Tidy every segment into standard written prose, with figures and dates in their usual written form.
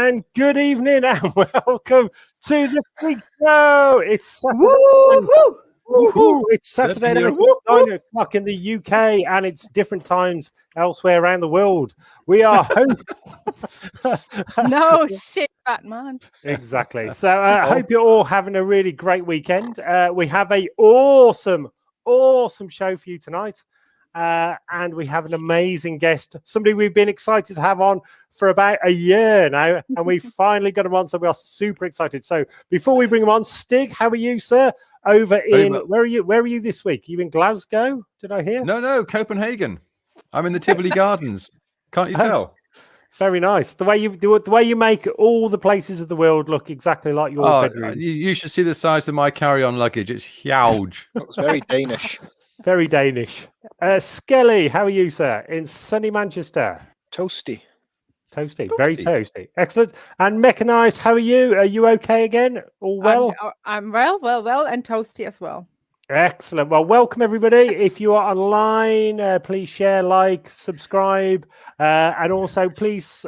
And good evening and welcome to the big show. It's Saturday. Woo-hoo! Woo-hoo. It's Saturday night, Woo-hoo! 9 o'clock in the UK, and it's different times elsewhere around the world. We are No shit, Batman. Exactly. So I hope you're all having a really great weekend. We have a awesome show for you tonight. And we have an amazing guest, somebody we've been excited to have on for about a year now, and we finally got him on, so we are super excited. So before we bring him on, Stig, how are you, sir? Over in where are you this week? Are you in Glasgow? Did I hear? No, Copenhagen. I'm in the Tivoli Gardens. Can't you tell? Very nice. The way you make all the places of the world look exactly like your bedroom. You should see the size of my carry-on luggage. It's huge. It's very Danish. Very Danish. Skelly, how are you, sir? In sunny Manchester. Toasty. Very toasty. Excellent. And Mechanized, how are you? Are you okay again? All well? I'm well, and toasty as well. Excellent. Well, welcome everybody. If you are online, please share, like, subscribe, and also please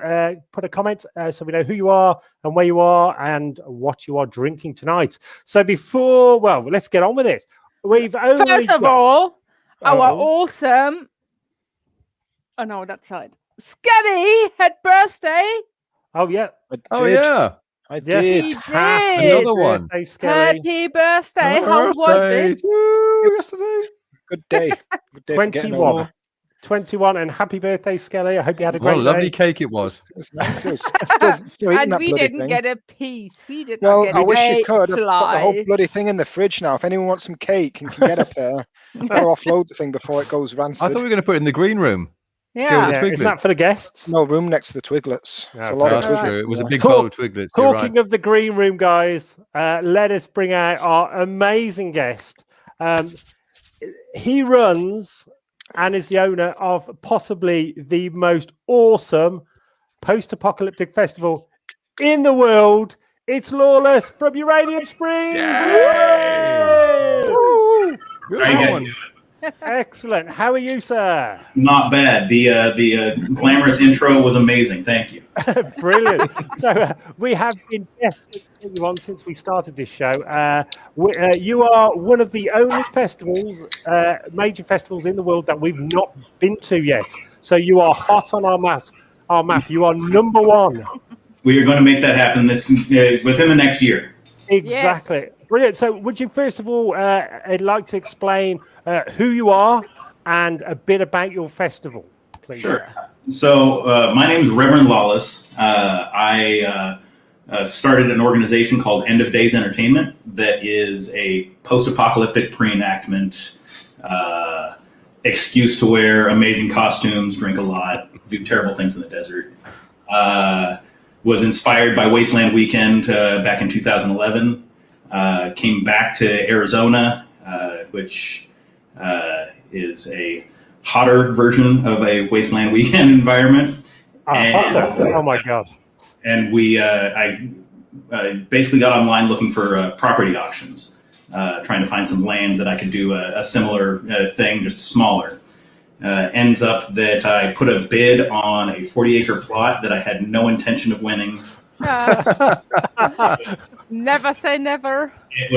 put a comment so we know who you are and where you are and what you are drinking tonight. So let's get on with it. First of all, our awesome. Oh no, that side. Skelly had birthday. Oh yeah. I did. Another one. Happy birthday. How was it? Yesterday. Good day. 21 and happy birthday, Skelly. I hope you had a great day. What a lovely cake it was. It was nice. It was still and we didn't get a piece. We did well, not get I wish you could. Slice. I've got the whole bloody thing in the fridge now. If anyone wants some cake and can get a pair, or offload the thing before it goes rancid. I thought we were going to put it in the green room. Yeah. Isn't that for the guests? No room next to the Twiglets. Yeah, a lot of Twiglets. It was a big bowl of Twiglets. Talking of the green room, guys, let us bring out our amazing guest. He runs and is the owner of possibly the most awesome post-apocalyptic festival in the world. It's Lawless from Uranium Springs. Excellent. How are you, sir? Not bad. The glamorous intro was amazing. Thank you. Brilliant. So we have been you on since we started this show. You are one of the only festivals, major festivals in the world that we've not been to yet. So you are hot on our map. You are number one. We are going to make that happen within the next year. Exactly. Yes. Brilliant. So would you first of all like to explain who you are and a bit about your festival, please? Sure. So my name is Reverend Lawless. I started an organization called End of Days Entertainment that is a post-apocalyptic pre-enactment excuse to wear amazing costumes, drink a lot, do terrible things in the desert. Was inspired by Wasteland Weekend back in 2011. Came back to Arizona, which is a hotter version of a Wasteland Weekend environment. Oh my God. And I basically got online looking for property auctions, trying to find some land that I could do a similar thing, just smaller. Ends up that I put a bid on a 40-acre plot that I had no intention of winning. Never say never. It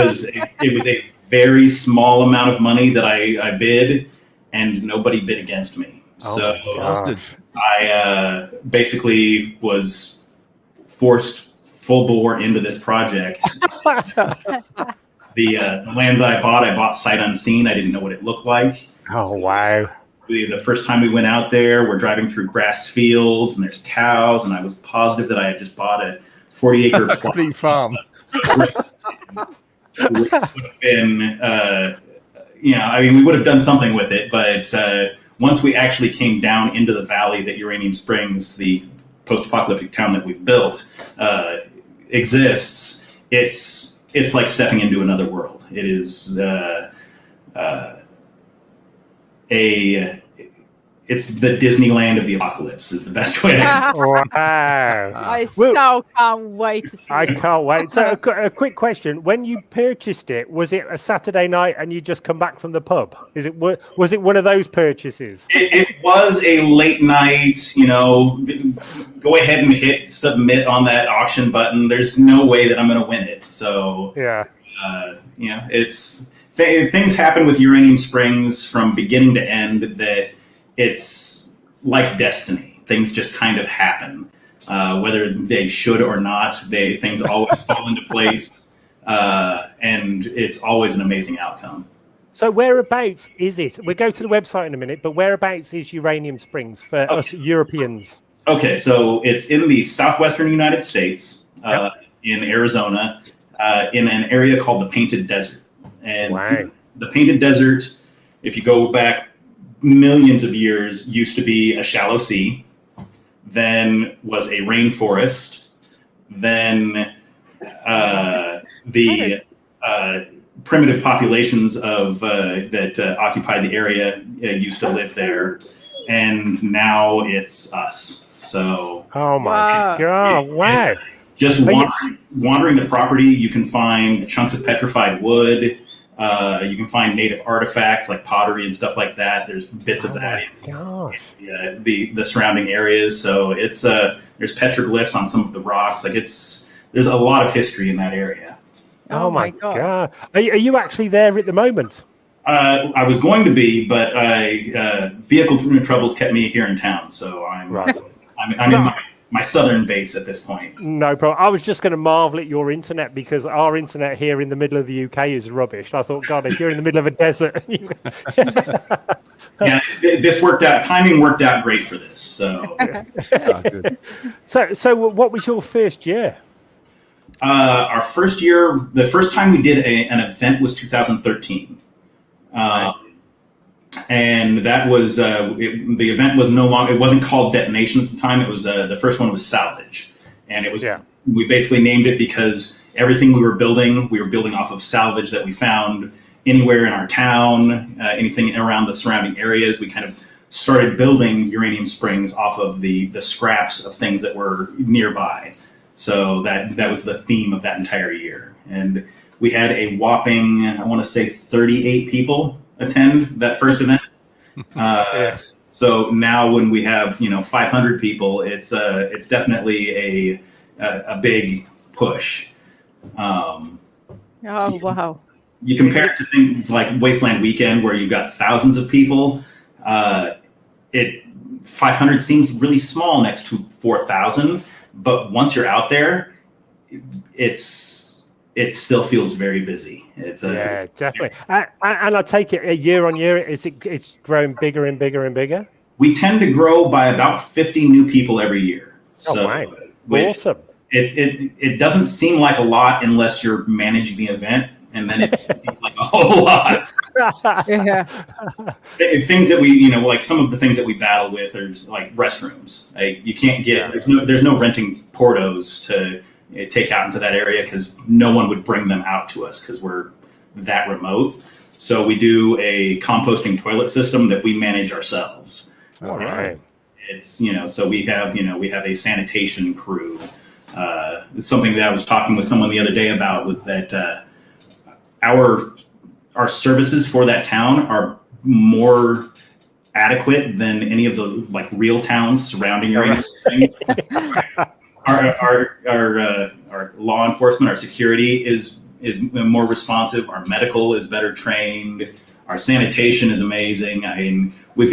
was a very small amount of money that I bid, and nobody bid against me. So I basically was forced full bore into this project. The land that I bought sight unseen. I didn't know what it looked like. Oh, wow. The first time we went out there, we're driving through grass fields and there's cows, and I was positive that I had just bought a 40-acre plot. Complete farm. Which would have been, we would have done something with it, but once we actually came down into the valley that Uranium Springs, the post-apocalyptic town that we've built, exists, it's like stepping into another world. It it's the Disneyland of the apocalypse is the best way to. Wow. I so can't wait to see I it. can't wait. So a quick question: when you purchased it, was it a Saturday night and you just come back from the pub? Was it one of those purchases? It was a late night, go ahead and hit submit on that auction button. There's no way that I'm going to win it. So Yeah. Things happen with Uranium Springs from beginning to end that it's like destiny. Things just kind of happen, whether they should or not. Things always fall into place, and it's always an amazing outcome. So whereabouts is it? We'll go to the website in a minute, but whereabouts is Uranium Springs for us Europeans? Okay, so it's in the southwestern United States, in Arizona, in an area called the Painted Desert. And the Painted Desert, if you go back millions of years, used to be a shallow sea, then was a rainforest, then the primitive populations of that occupied the area used to live there, and now it's us. So, oh my God! Wow! Just wandering the property, you can find chunks of petrified wood. You can find native artifacts like pottery and stuff like that. There's bits of that in the surrounding areas. So it's there's petroglyphs on some of the rocks. Like there's a lot of history in that area. Oh my God! Are you actually there at the moment? I was going to be, but vehicle troubles kept me here in town. So I'm in my southern base at this point. No problem. I was just going to marvel at your internet because our internet here in the middle of the UK is rubbish. I thought, God, if you're in the middle of a desert. Yeah, this worked out. Timing worked out great for this. So, Good. So what was your first year? Our first year, the first time we did an event was 2013. And that was the event was no longer. It wasn't called Detonation at the time. It was the first one was Salvage, and it was we basically named it because everything we were building off of salvage that we found anywhere in our town, anything around the surrounding areas. We kind of started building Uranium Springs off of the scraps of things that were nearby. So that was the theme of that entire year, and we had a whopping, I want to say, 38 people attend that first event. So now when we have 500 people, it's definitely a big push. Oh wow! You compare it to things like Wasteland Weekend where you've got thousands of people. 500 seems really small next to 4,000, but once you're out there, it still feels very busy. Definitely. And I take it year on year, it's growing bigger and bigger and bigger. We tend to grow by about 50 new people every year. So, awesome. It doesn't seem like a lot unless you're managing the event, and then it seems like a whole lot. Things that we, like some of the things that we battle with are like restrooms. You can't get there's no renting portos to take out into that area because no one would bring them out to us because we're that remote. So we do a composting toilet system that we manage ourselves. All right. It's so we have a sanitation crew. It's something that I was talking with someone the other day about was that our services for that town are more adequate than any of the like real towns surrounding Uranium Springs. Our law enforcement, our security is more responsive. Our medical is better trained. Our sanitation is amazing. I mean, it's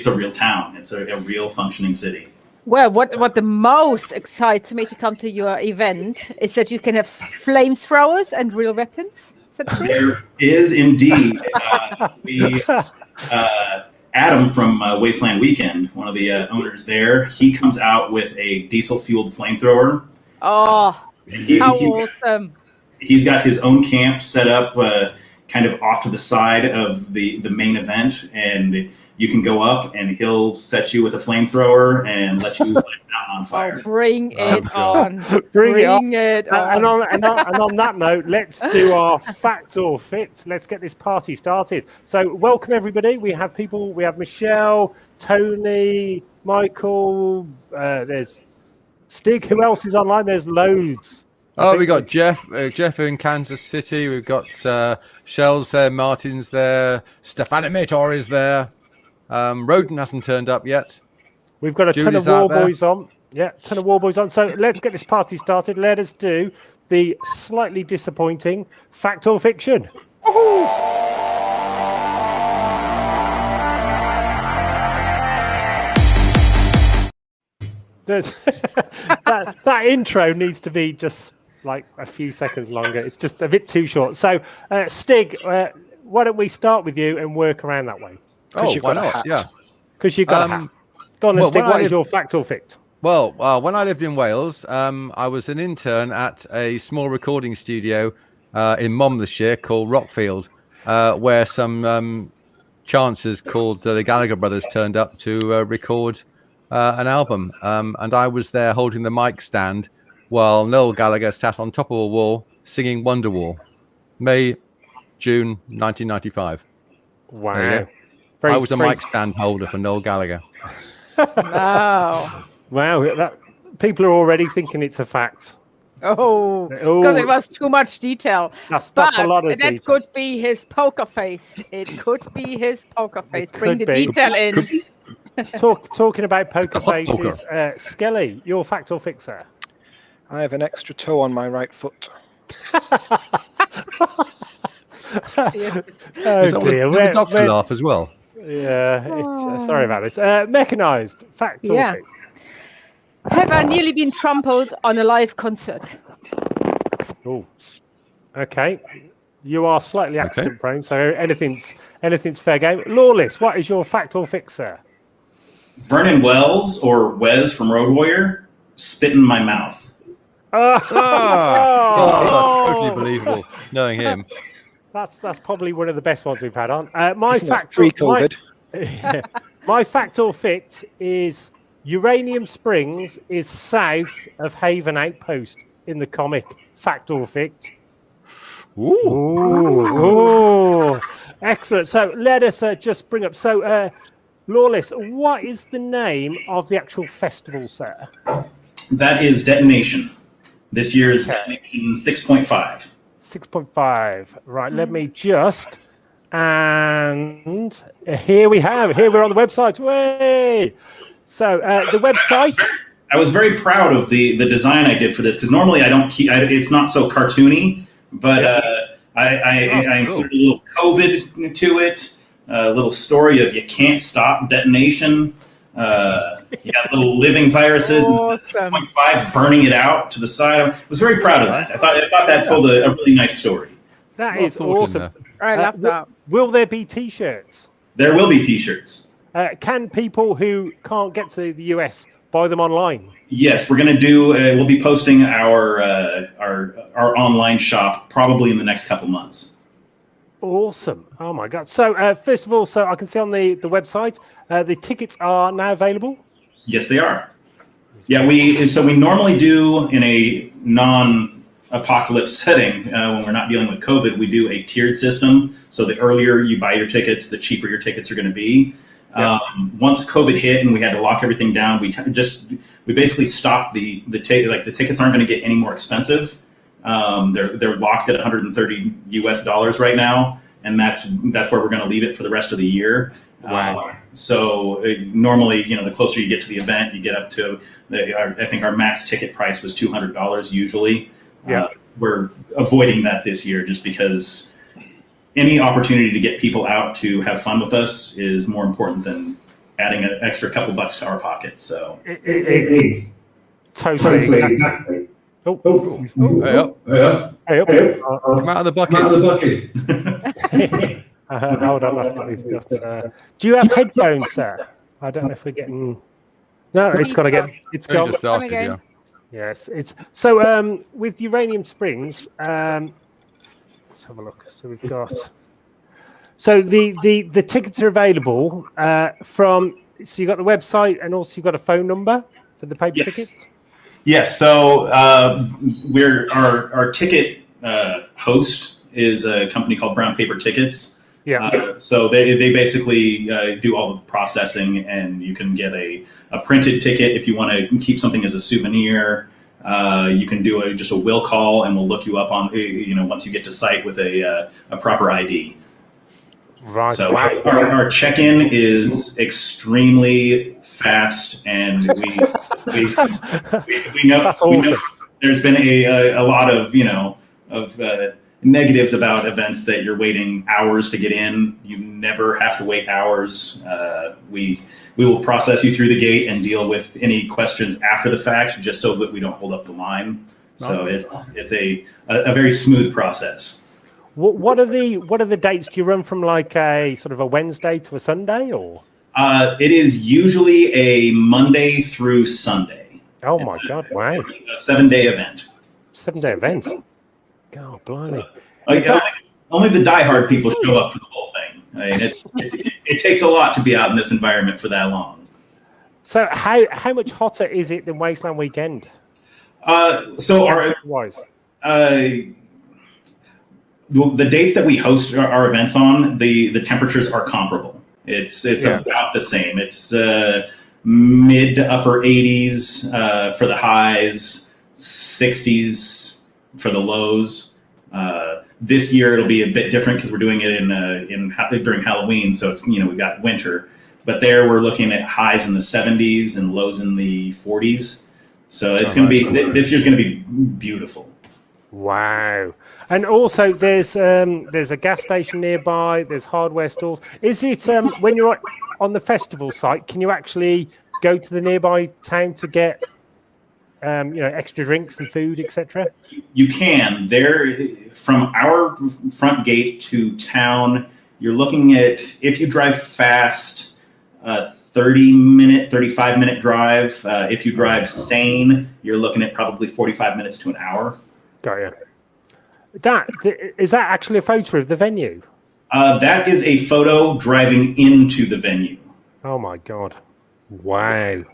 a real town. It's a real functioning city. Well, what the most excites me to come to your event is that you can have flamethrowers and real weapons. Is that true? There is indeed. Adam from Wasteland Weekend, one of the owners there, he comes out with a diesel-fueled flamethrower. Oh, how awesome. He's got his own camp set up kind of off to the side of the main event, and you can go up and he'll set you with a flamethrower and let you light it out on fire. Oh, bring it on. Bring it on. It on. And on that note, let's do our fact or fit. Let's get this party started. So, welcome everybody. We have Michelle, Tony, Michael. There's Stig. Who else is online? There's loads. We got Jeff in Kansas City. We've got Shell's there, Martin's there, Stefanimator is there. Rodent hasn't turned up yet. We've got a Julie's ton of out there. Warboys on. Yeah, ton of Warboys on. So let's get this party started. Let us do the slightly disappointing fact or fiction. that intro needs to be just like a few seconds longer. It's just a bit too short. So, Stig, why don't we start with you and work around that way? You've why got a not? hat. Yeah. Because you've got a hat. Go on, then, well, Stig. when What I is your fact or fict? Well, when I lived in Wales, I was an intern at a small recording studio in Monmouthshire called Rockfield, where some chancers called the Gallagher brothers turned up to record an album. And I was there holding the mic stand while Noel Gallagher sat on top of a wall singing Wonderwall. June 1995. Wow. I was a mic stand holder for Noel Gallagher. Wow. Wow. People are already thinking it's a fact. Oh, because it was too much detail. That's a lot of detail. That could be his poker face. It could be his poker face. Bring the could be. detail in. Talking about poker faces, Skelly, your fact or fixer? I have an extra toe on my right foot. Oh dear. Did the doctor laugh as well? Yeah, sorry about this. Mechanized, fact or fict? Have I nearly been trampled on a live concert? Oh, okay. You are slightly accident prone, so anything's fair game. Lawless, what is your fact or fixer? Vernon Wells, or Wes from Road Warrior, spit in my mouth. Totally believable, knowing him. That's probably one of the best ones we've had on. Pre-COVID. My fact or fict is Uranium Springs is south of Haven Outpost in the comic. Fact or fict? Ooh. Excellent. So let us just bring up. So, Lawless, what is the name of the actual festival, sir? That is Detonation. This year's Detonation 6.5. 6.5. Right, let me just. And here we're on the website. Way. So the website. I was very proud of the design I did for this because normally I don't keep. It's not so cartoony, but I included a little COVID to it, a little story of you can't stop detonation. You got little living viruses, awesome. And 6.5 burning it out to the side. I was very proud of that. I thought that told a really nice story. That is awesome. I love that. Will there be T-shirts? There will be T-shirts. Can people who can't get to the US buy them online? Yes, we're going to do. We'll be posting our online shop probably in the next couple months. Awesome! Oh my God! So first of all, so I can see on the website the tickets are now available. Yes, they are. Yeah, we normally do in a non-apocalypse setting when we're not dealing with COVID. We do a tiered system. So the earlier you buy your tickets, the cheaper your tickets are going to be. Yeah. Once COVID hit and we had to lock everything down, we basically stopped the tickets aren't going to get any more expensive. They're locked at $130 US right now, and that's where we're going to leave it for the rest of the year. Wow. So normally, the closer you get to the event, you get up to I think our max ticket price was $200 usually. Yeah. We're avoiding that this year just because any opportunity to get people out to have fun with us is more important than adding an extra couple bucks to our pockets. So totally exactly. Oh. Hey up. Come out of the bucket. Hold on, I think we've got. Do you have headphones, sir? I don't know if we're getting. No, it's got to get. It's got. Just started, yeah. Yes, it's so. With Uranium Springs, let's have a look. So we've got. So the tickets are available from. So you got the website, and also you got a phone number for the paper tickets. Yes. So our ticket host is a company called Brown Paper Tickets. Yeah. So they basically do all of the processing, and you can get a printed ticket if you want to keep something as a souvenir. You can do just a will call, and we'll look you up on once you get to site with a proper ID. Right. So our check-in is extremely fast, and we know, That's awesome. we know there's been a lot of negatives about events that you're waiting hours to get in. You never have to wait hours. We will process you through the gate and deal with any questions after the fact, just so that we don't hold up the line. So it's a very smooth process. What are the dates? Do you run from like a sort of a Wednesday to a Sunday, or? It is usually a Monday through Sunday. Oh my God! Wow. It's a 7-day event. 7-day event. God, blimey. Only the diehard people show up for the whole thing. I mean, it takes a lot to be out in this environment for that long. So how much hotter is it than Wasteland Weekend? So the dates that we host our events on, the temperatures are comparable. It's about the same. It's mid to upper 80s for the highs, 60s for the lows. This year it'll be a bit different because we're doing it during Halloween, so it's we've got winter. But there we're looking at highs in the 70s and lows in the 40s. So it's going to be this year's going to be beautiful. Wow. And also there's a gas station nearby, there's hardware stores. Is it when you're on the festival site, can you actually go to the nearby town to get extra drinks and food, etc.? You can. There from our front gate to town, you're looking at, if you drive fast, 35-minute drive. If you drive sane, you're looking at probably 45 minutes to an hour. Got you. Is that actually a photo of the venue? That is a photo driving into the venue. Oh my God! Wow.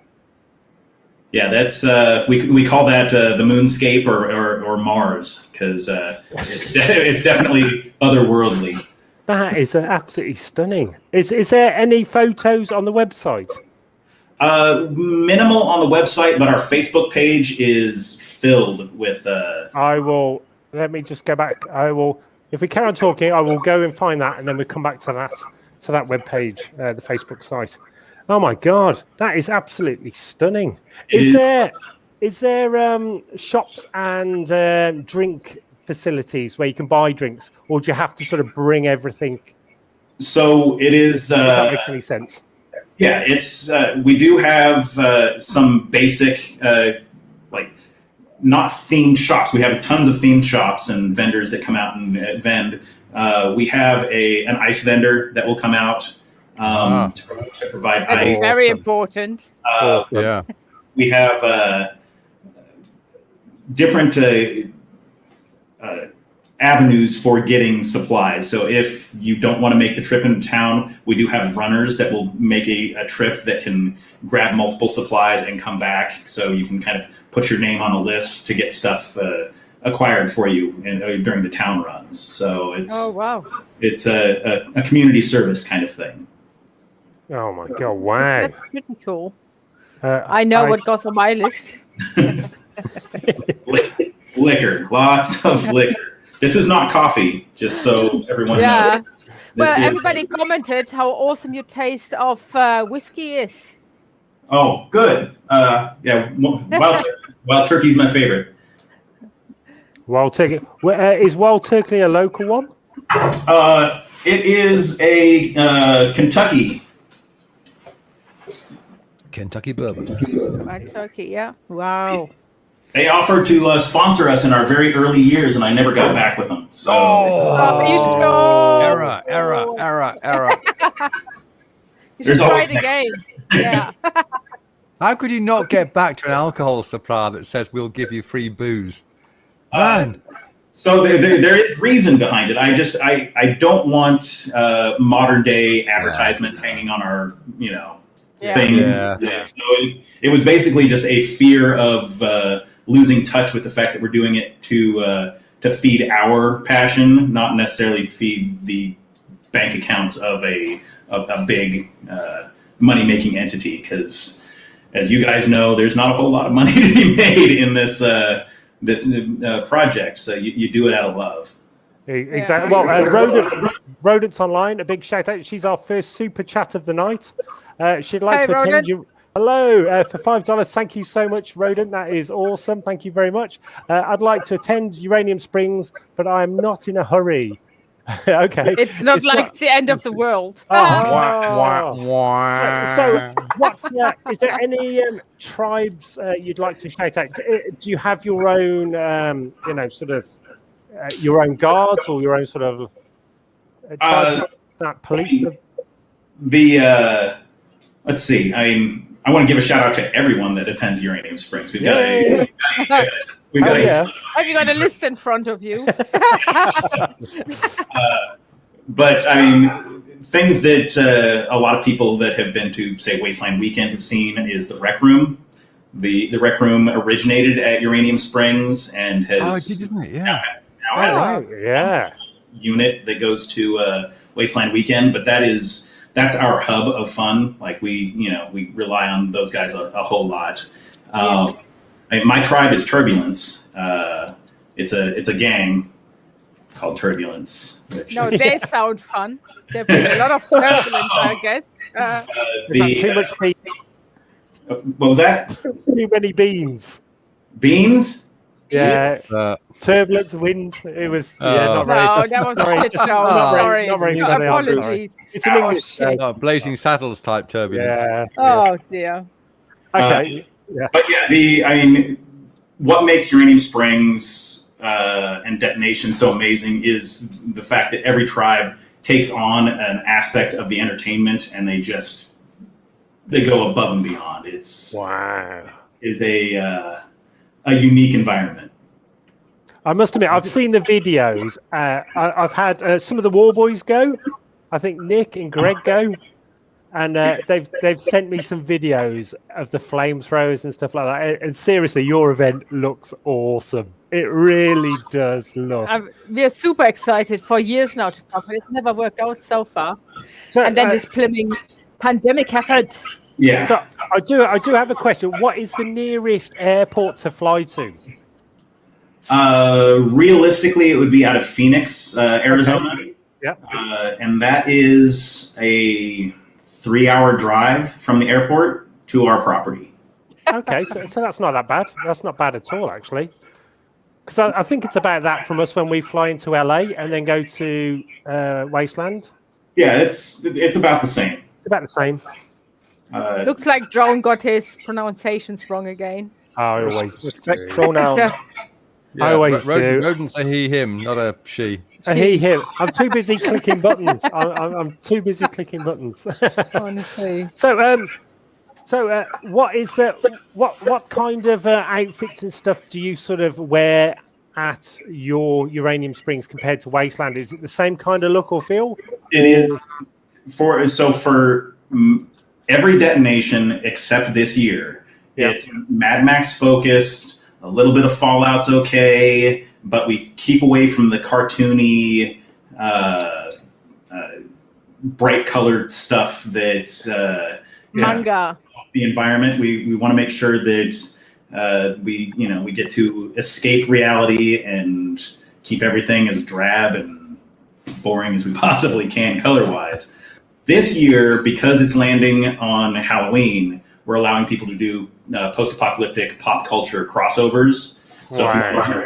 Yeah, that's we call that the moonscape or Mars, because it's definitely otherworldly. That is absolutely stunning. Is there any photos on the website? Minimal on the website, but our Facebook page is filled with. Let me just go back. If we carry on talking, I will go and find that, and then we'll come back to that web page, the Facebook site. Oh my God, that is absolutely stunning. Is there shops and drink facilities where you can buy drinks, or do you have to sort of bring everything? So it is. If that makes any sense. Yeah, it's we do have some basic not themed shops. We have tons of themed shops and vendors that come out and vend. We have an ice vendor that will come out to provide That's ice. very important. Yeah. We have different avenues for getting supplies. So if you don't want to make the trip into town, we do have runners that will make a trip that can grab multiple supplies and come back. So you can kind of put your name on a list to get stuff acquired for you during the town runs. So it's it's a community service kind of thing. Oh my God! Wow, that's pretty cool. I know what goes on my list. Liquor, lots of liquor. This is not coffee, just so everyone knows. Well, everybody commented how awesome your taste of whiskey is. Oh, good. Wild Turkey's my favorite. Wild Turkey. Is Wild Turkey a local one? It is a Kentucky bourbon. Wild Turkey, yeah. Wow. They offered to sponsor us in our very early years, and I never got back with them. So you should go. Error. You should try it again. Yeah. How could you not get back to an alcohol supplier that says we'll give you free booze? Man. So there is reason behind it. I don't want modern day advertisement hanging on our things. Yeah. So it was basically just a fear of losing touch with the fact that we're doing it to feed our passion, not necessarily feed the bank accounts of a big money making entity. Because as you guys know, there's not a whole lot of money to be made in this project. So you do it out of love. Exactly. Well, Rodent's online. A big shout out. She's our first super chat of the night. She'd like to attend you. Hello, for $5. Thank you so much, Rodent. That is awesome. Thank you very much. I'd like to attend Uranium Springs, but I'm not in a hurry. Okay. It's not the end of the world. So what is there any tribes you'd like to shout out? Do you have your own, sort of your own guards or your own sort of tribes that police? Let's see. I want to give a shout out to everyone that attends Uranium Springs. Have you got a list in front of you? But things that a lot of people that have been to, say, Wasteland Weekend have seen is the Rec Room. The Rec Room originated at Uranium Springs and has now has a unit that goes to Wasteland Weekend. But that's our hub of fun. Like we rely on those guys a whole lot. My tribe is Turbulence. It's a gang called Turbulence. No, they sound fun. There been a lot of turbulence, I guess. Too much beans? What was that? Too many beans. Beans? Yeah. Turbulence, wind. It was not very. No, that was a shit show. Sorry. Apologies. It's an English Blazing Saddles type turbulence. Yeah. Oh dear. Okay. But what makes Uranium Springs and Detonation so amazing is the fact that every tribe takes on an aspect of the entertainment and they go above and beyond. It's a unique environment. I must admit, I've seen the videos. I've had some of the War Boys go. I think Nick and Greg go, and they've sent me some videos of the flamethrowers and stuff like that. And seriously, your event looks awesome. It really does look. We're super excited for years now to come, but it's never worked out so far. And then this plimming pandemic happened. Yeah. So I do have a question. What is the nearest airport to fly to? Realistically, it would be out of Phoenix, Arizona. Okay. Yeah. And that is a 3-hour drive from the airport to our property. Okay, so that's not that bad. That's not bad at all, actually. Because I think it's about that from us when we fly into LA and then go to Wasteland. Yeah, it's about the same. It's about the same. Looks like Drone got his pronunciations wrong again. I always respect pronouns. Yeah, I always do. Rodent's a he, him, not a she. A he, him. I'm too busy clicking buttons. I'm too busy clicking buttons. Honestly. So what is what kind of outfits and stuff do you sort of wear at your Uranium Springs compared to Wasteland? Is it the same kind of look or feel? It is for every detonation except this year. It's Mad Max focused. A little bit of Fallout's okay, but we keep away from the cartoony, bright colored stuff that manga. The environment. We want to make sure that we get to escape reality and keep everything as drab and boring as we possibly can color-wise. This year, because it's landing on Halloween, we're allowing people to do post-apocalyptic pop culture crossovers. So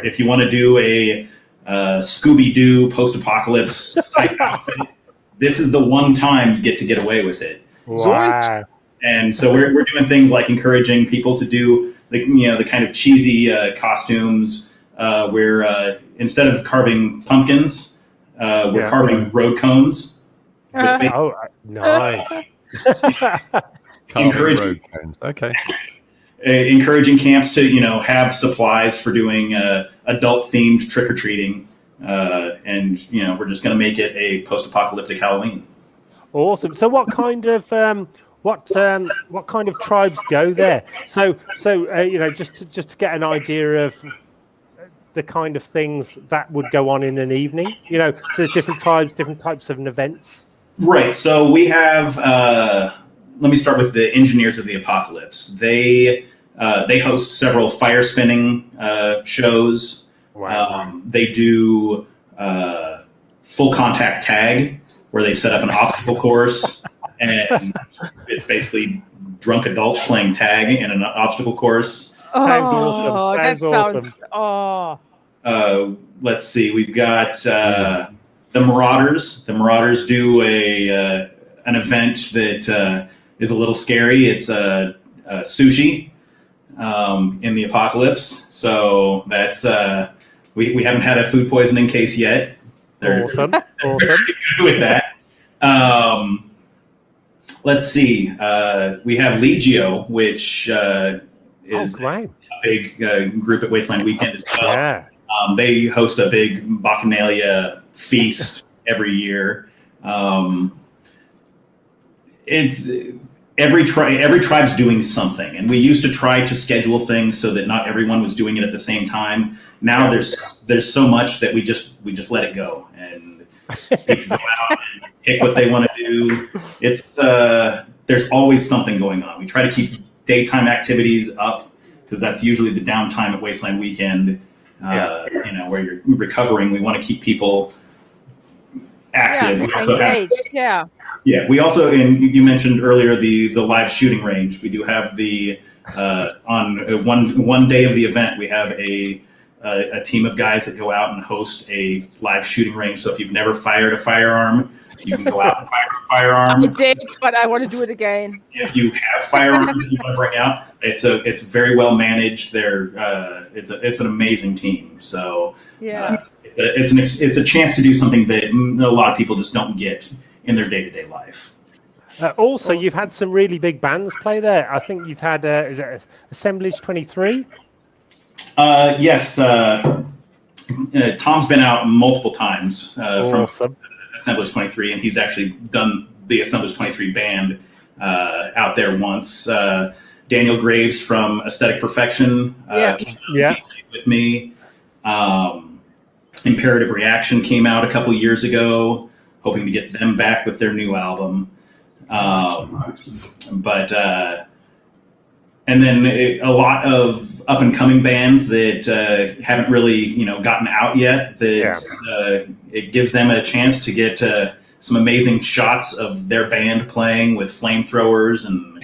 if you want to do a Scooby-Doo post-apocalypse type outfit, this is the one time you get away with it. Wow. And so we're doing things like encouraging people to do the kind of cheesy costumes where instead of carving pumpkins, we're carving road cones. Oh, nice. Encouraging, okay. encouraging camps to have supplies for doing adult themed trick or treating, and we're just going to make it a post-apocalyptic Halloween. Awesome. So what kind of tribes go there? So just to get an idea of the kind of things that would go on in an evening. So there's different tribes, different types of events. Right. So we have. Let me start with the Engineers of the Apocalypse. They host several fire spinning shows. Wow. They do full contact tag, where they set up an obstacle course, and it's basically drunk adults playing tag in an obstacle course. Sounds awesome. Sounds awesome. Let's see. We've got the Marauders. The Marauders do an event that is a little scary. It's sushi in the apocalypse. So that's we haven't had a food poisoning case yet. They're awesome. Very good with that. Let's see. We have Legio, which is a big group at Wasteland Weekend as well. Yeah. They host a big Bacchanalia feast every year. It's every tribe's doing something, and we used to try to schedule things so that not everyone was doing it at the same time. Now there's so much that we just let it go, and people go out and pick what they want to do. It's there's always something going on. We try to keep daytime activities up because that's usually the downtime at Wasteland Weekend. Where you're recovering, we want to keep people active. We also we also, and you mentioned earlier the live shooting range. We do have the on one day of the event, we have a team of guys that go out and host a live shooting range. So if you've never fired a firearm, you can go out and fire a firearm. I did, but I want to do it again. If you have firearms that you want to bring out, it's very well managed. It's an amazing team. So it's a chance to do something that a lot of people just don't get in their day-to-day life. Also, you've had some really big bands play there. I think you've had is it Assemblage 23? Yes. Tom's been out multiple times from Assemblage 23, and he's actually done the Assemblage 23 band out there once. Daniel Graves from Aesthetic Perfection came with me. Imperative Reaction came out a couple years ago, hoping to get them back with their new album. And then a lot of up and coming bands that haven't really, gotten out yet. It gives them a chance to get some amazing shots of their band playing with flamethrowers and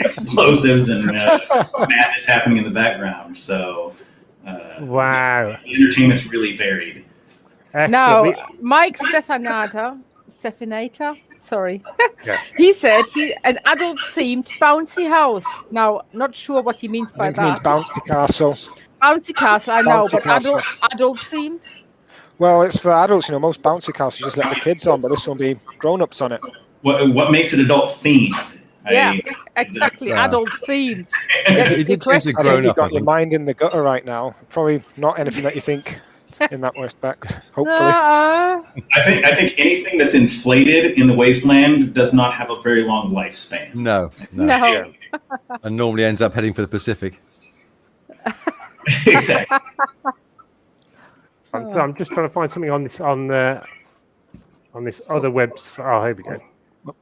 explosives and madness happening in the background. So, wow, the entertainment's really varied. Now, Mike Stefanator, sorry. He said an adult-themed bouncy house. Now, not sure what he means by that. It means bouncy castle. Bouncy castle, I know, but castle. adult-themed? Well, it's for adults. Most bouncy castles you just let the kids on, but this will be grown-ups on it. What makes it adult-themed? Yeah, exactly, adult-themed. I think you've got your mind in the gutter right now. Probably not anything that you think in that respect, hopefully. I think anything that's inflated in the wasteland does not have a very long lifespan. No. And normally ends up heading for the Pacific. Exactly. I'm just trying to find something on this other website. Oh, here we go.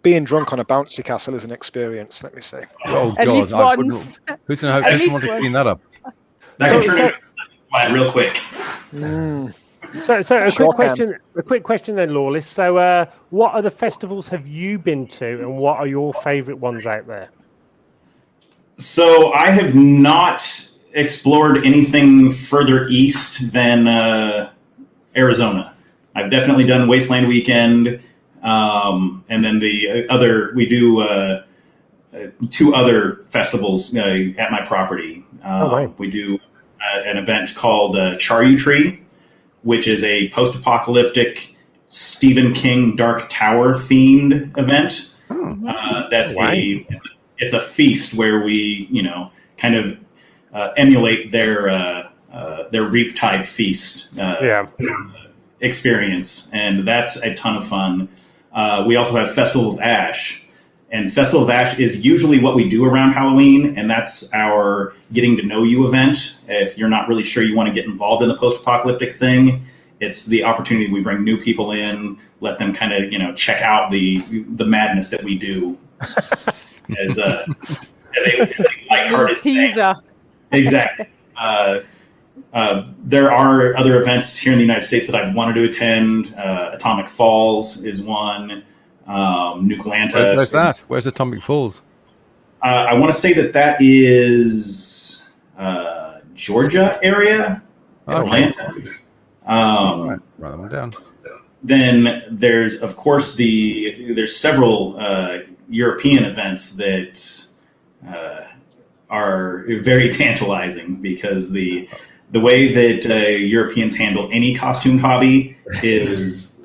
Being drunk on a bouncy castle is an experience, let me say. Oh At God! least once. Who's going to want to clean that up? That can turn into a slide real quick. So a quick question then, Lawless. So what other festivals have you been to, and what are your favorite ones out there? So I have not explored anything further east than Arizona. I've definitely done Wasteland Weekend, and then we do 2 other festivals at my property. We do an event called Charyu Tree, which is a post-apocalyptic Stephen King Dark Tower themed event. It's a feast where we, kind kind of emulate their Reap-Tide Feast experience, and that's a ton of fun. We also have Festival of Ash. And Festival of Ash is usually what we do around Halloween, and that's our getting to know you event. If you're not really sure you want to get involved in the post-apocalyptic thing, it's the opportunity we bring new people in, let them kind of check out the madness that we do as a lighthearted teaser. Exactly. There are other events here in the United States that I've wanted to attend. Atomic Falls is one. Nuclanta. Where's that? Where's Atomic Falls? I want to say that is Georgia area, Atlanta. Right, write them down. Then there's, of course, there's several European events that are very tantalizing, because the way that Europeans handle any costumed hobby is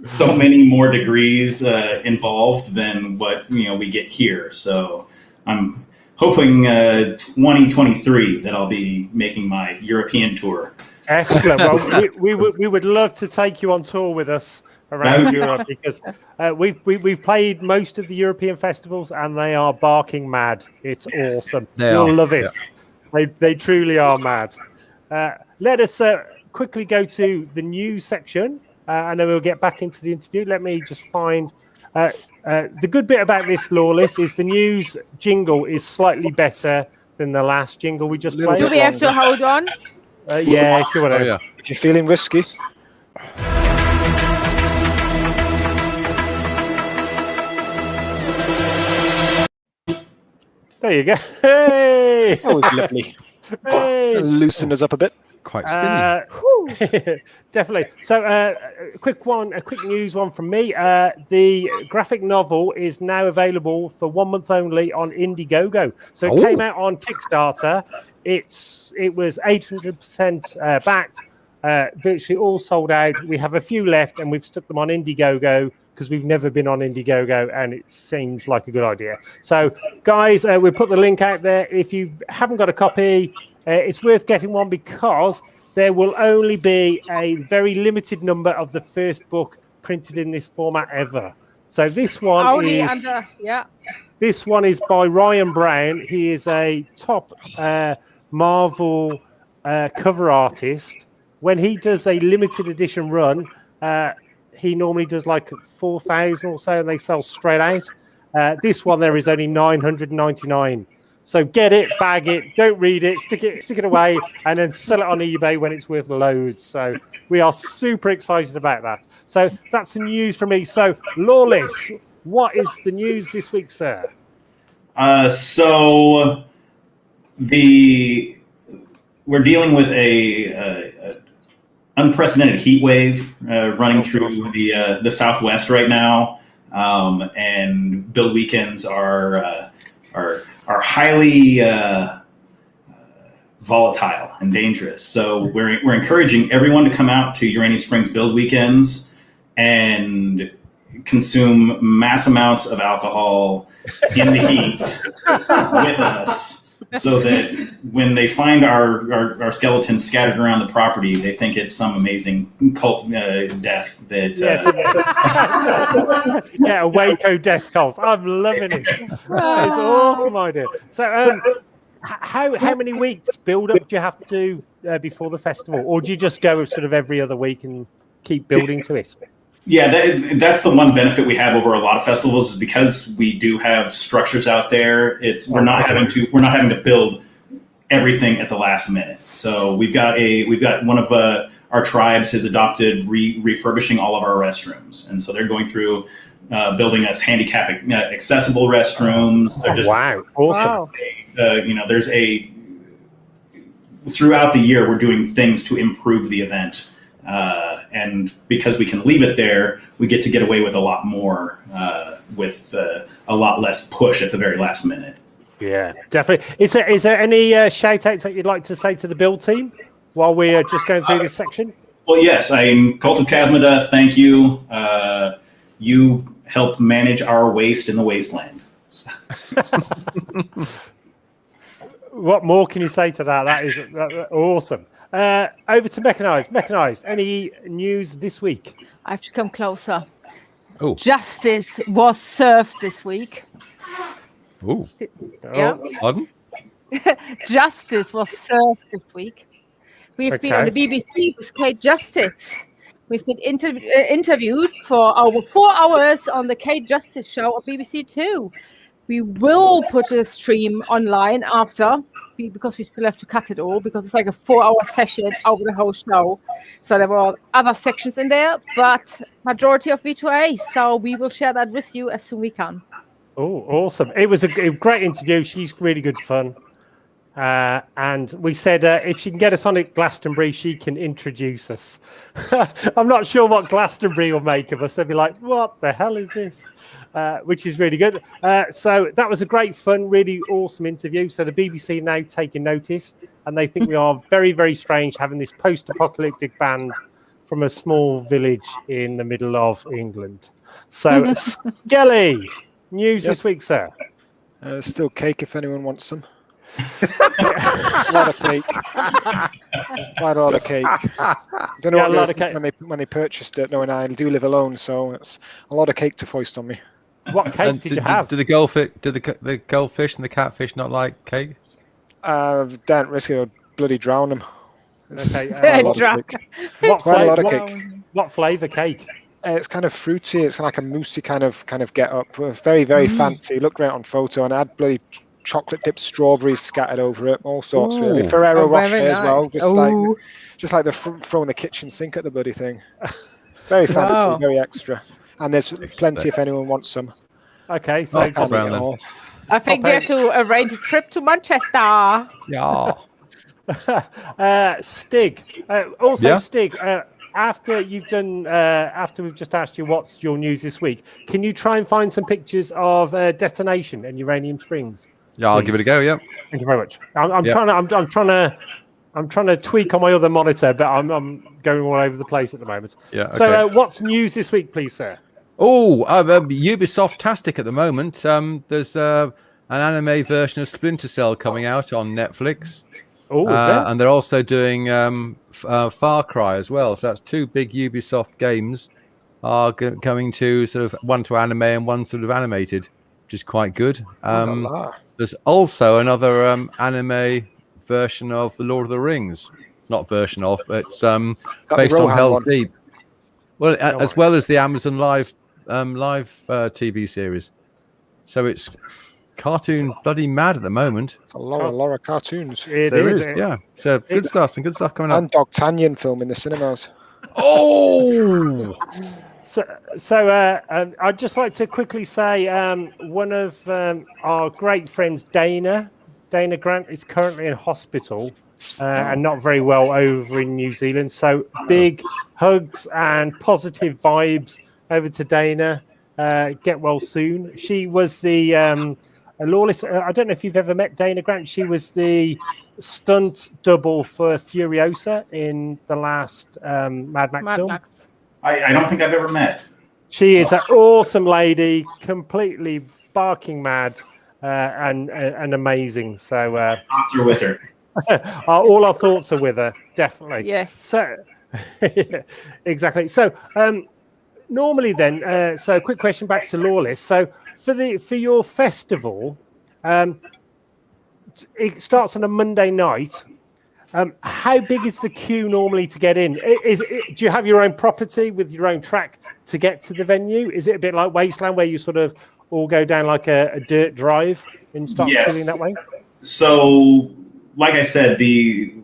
so many more degrees involved than what we get here. So I'm hoping 2023 that I'll be making my European tour. Excellent. Well, we would love to take you on tour with us around Europe, because we've played most of the European festivals and they are barking mad. It's awesome. You'll love it. Yeah. They truly are mad. Let us quickly go to the news section. And then we'll get back into the interview. Let me just find the good bit about this, Lawless, is the news jingle is slightly better than the last jingle we just played. Do we have to hold on? Yeah, if you want to. If you're feeling risky. There you go. Hey! That was lovely. Hey! Loosen us up a bit. Quite spinny. Definitely. So, a quick news one from me. The graphic novel is now available for 1 month only on Indiegogo. So it came out on Kickstarter. It was 800% backed, virtually all sold out. We have a few left, and we've stuck them on Indiegogo because we've never been on Indiegogo, and it seems like a good idea. So, guys, we'll put the link out there. If you haven't got a copy, it's worth getting one, because there will only be a very limited number of the first book printed in this format ever. So this one This one is by Ryan Brown. He is a top Marvel cover artist. When he does a limited edition run, he normally does like 4,000 or so, and they sell straight out. This one there is only 999. So get it, bag it, don't read it, stick it away, and then sell it on eBay when it's worth loads. So we are super excited about that. So that's the news from me. So Lawless, what is the news this week, sir? So we're dealing with a unprecedented heat wave running through the Southwest right now, and build weekends are highly volatile and dangerous. So we're encouraging everyone to come out to Uranium Springs build weekends and consume mass amounts of alcohol in the heat with us, so that when they find our skeletons scattered around the property, they think it's some amazing cult death that a Waco death cult. I'm loving it. It's an awesome idea. So how many weeks build up do you have to do before the festival, or do you just go sort of every other week and keep building to it? Yeah, that's the one benefit we have over a lot of festivals, is because we do have structures out there. We're not having to build everything at the last minute. So we've got one of our tribes has adopted refurbishing all of our restrooms, and so they're going through building us handicap accessible restrooms. Wow, awesome! There's throughout the year we're doing things to improve the event. And because we can leave it there, we get away with a lot more, with a lot less push at the very last minute. Yeah, definitely. Is there any shout outs that you'd like to say to the build team while we're just going through this section? Well, yes, Cult of Chasmada, thank you. You help manage our waste in the wasteland. What more can you say to that? That is awesome. Over to Mechanized. Mechanized, any news this week? I have to come closer. Oh. Justice was served this week. Oh. Yeah. Pardon? Justice was served this week. We've been on the BBC with Kate Justice. We've been interviewed for over 4 hours on the Kate Justice show on BBC Two. We will put the stream online after, because we still have to cut it all, because it's like a 4-hour session over the whole show. So there were other sections in there, but majority of V2A. So we will share that with you as soon as we can. Oh, awesome. It was a great interview. She's really good fun. And we said if she can get us on at Glastonbury, she can introduce us. I'm not sure what Glastonbury will make of us. They'll be like, what the hell is this? Which is really good. So that was a great fun, really awesome interview. So the BBC now taking notice, and they think we are very, very strange having this post-apocalyptic band from a small village in the middle of England. So Skelly, news this week, sir. Still cake if anyone wants some. A lot of cake. Quite a lot of cake. Don't know what cake. When they purchased it, knowing I do live alone, so it's a lot of cake to foist on me. What cake did you have? Did the goldfish and the catfish not like cake? Don't risk it, or bloody drown them. Okay. Quite a lot of cake. What flavour cake? It's kind of fruity. It's like a moussey kind of get up. Very, very fancy. Looked great on photo, and I had bloody chocolate dipped strawberries scattered over it, all sorts. Really, Ferrero Rocher as well, just like they're throwing the kitchen sink at the bloody thing. Very fancy, very extra, and there's plenty if anyone wants some. Okay, so I think we have to arrange a trip to Manchester. Yeah. Stig, Stig. After you've done, after we've just asked you what's your news this week, can you try and find some pictures of Detonation and Uranium Springs? Yeah, I'll give it a go. Yeah. Thank you very much. I'm trying to tweak on my other monitor, but I'm going all over the place at the moment. Yeah. Okay. So, what's news this week, please, sir? Oh, Ubisoft-tastic at the moment. There's an anime version of Splinter Cell coming out on Netflix. Oh, is there? And they're also doing Far Cry as well. So that's 2 big Ubisoft games are coming to sort of one to anime and one sort of animated, which is quite good. There's also another anime version of The Lord of the Rings. Not version of, but it's based on Hell's Deep. Well, as well as the Amazon Live TV series. So it's cartoon bloody mad at the moment. It's a lot of cartoons. There is, yeah. So good stuff, some good stuff coming up. And D'Artagnan film in the cinemas. Oh! So I'd just like to quickly say one of our great friends, Dana Grant, is currently in hospital and not very well over in New Zealand. So big hugs and positive vibes over to Dana. Get well soon. She was the Lawless. I don't know if you've ever met Dana Grant. She was the stunt double for Furiosa in the last Mad Max film. Max. I don't think I've ever met. She is an awesome lady, completely barking mad and amazing. So Thoughts are with her. all our thoughts are with her, definitely. Yes. So exactly. So normally then, so quick question back to Lawless. So for your festival, it starts on a Monday night. How big is the queue normally to get in? Do you have your own property with your own track to get to the venue? Is it a bit like Wasteland where you sort of all go down like a dirt drive and start queuing that way? So, like I said, we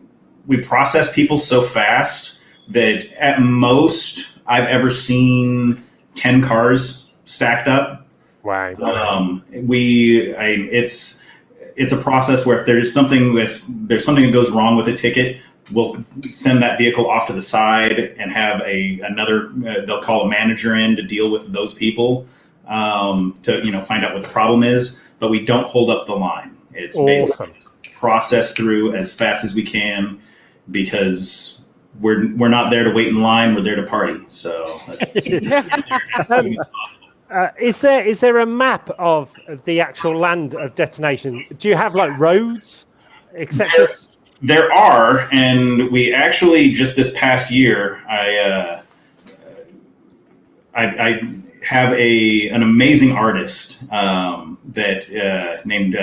process people so fast that at most I've ever seen 10 cars stacked up. Wow. It's a process where if there's something that goes wrong with a ticket, we'll send that vehicle off to the side and have another. They'll call a manager in to deal with those people to find out what the problem is. But we don't hold up the line. It's basically processed through as fast as we can because we're not there to wait in line. We're there to party. So is there a map of the actual land of Detonation? Do you have like roads? except there are, and we actually just this past year, I have an amazing artist that named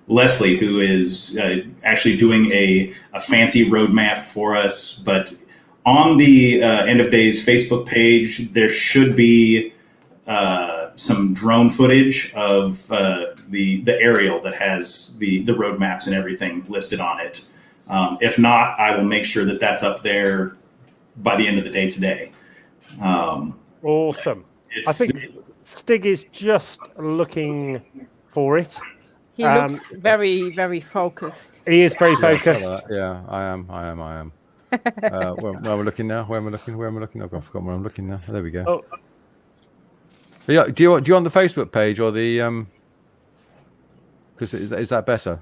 Leslie, who is actually doing a fancy roadmap for us. But on the End of Days Facebook page, there should be some drone footage of the aerial that has the road maps and everything listed on it. If not, I will make sure that that's up there by the end of the day today. Awesome. I think Stig is just looking for it. He looks very, very focused. He is very focused. Yeah, I am. Where am I looking now? Where am I looking? I've forgotten where I'm looking now. There we go. Oh. Yeah, do you want the Facebook page or the because is that better?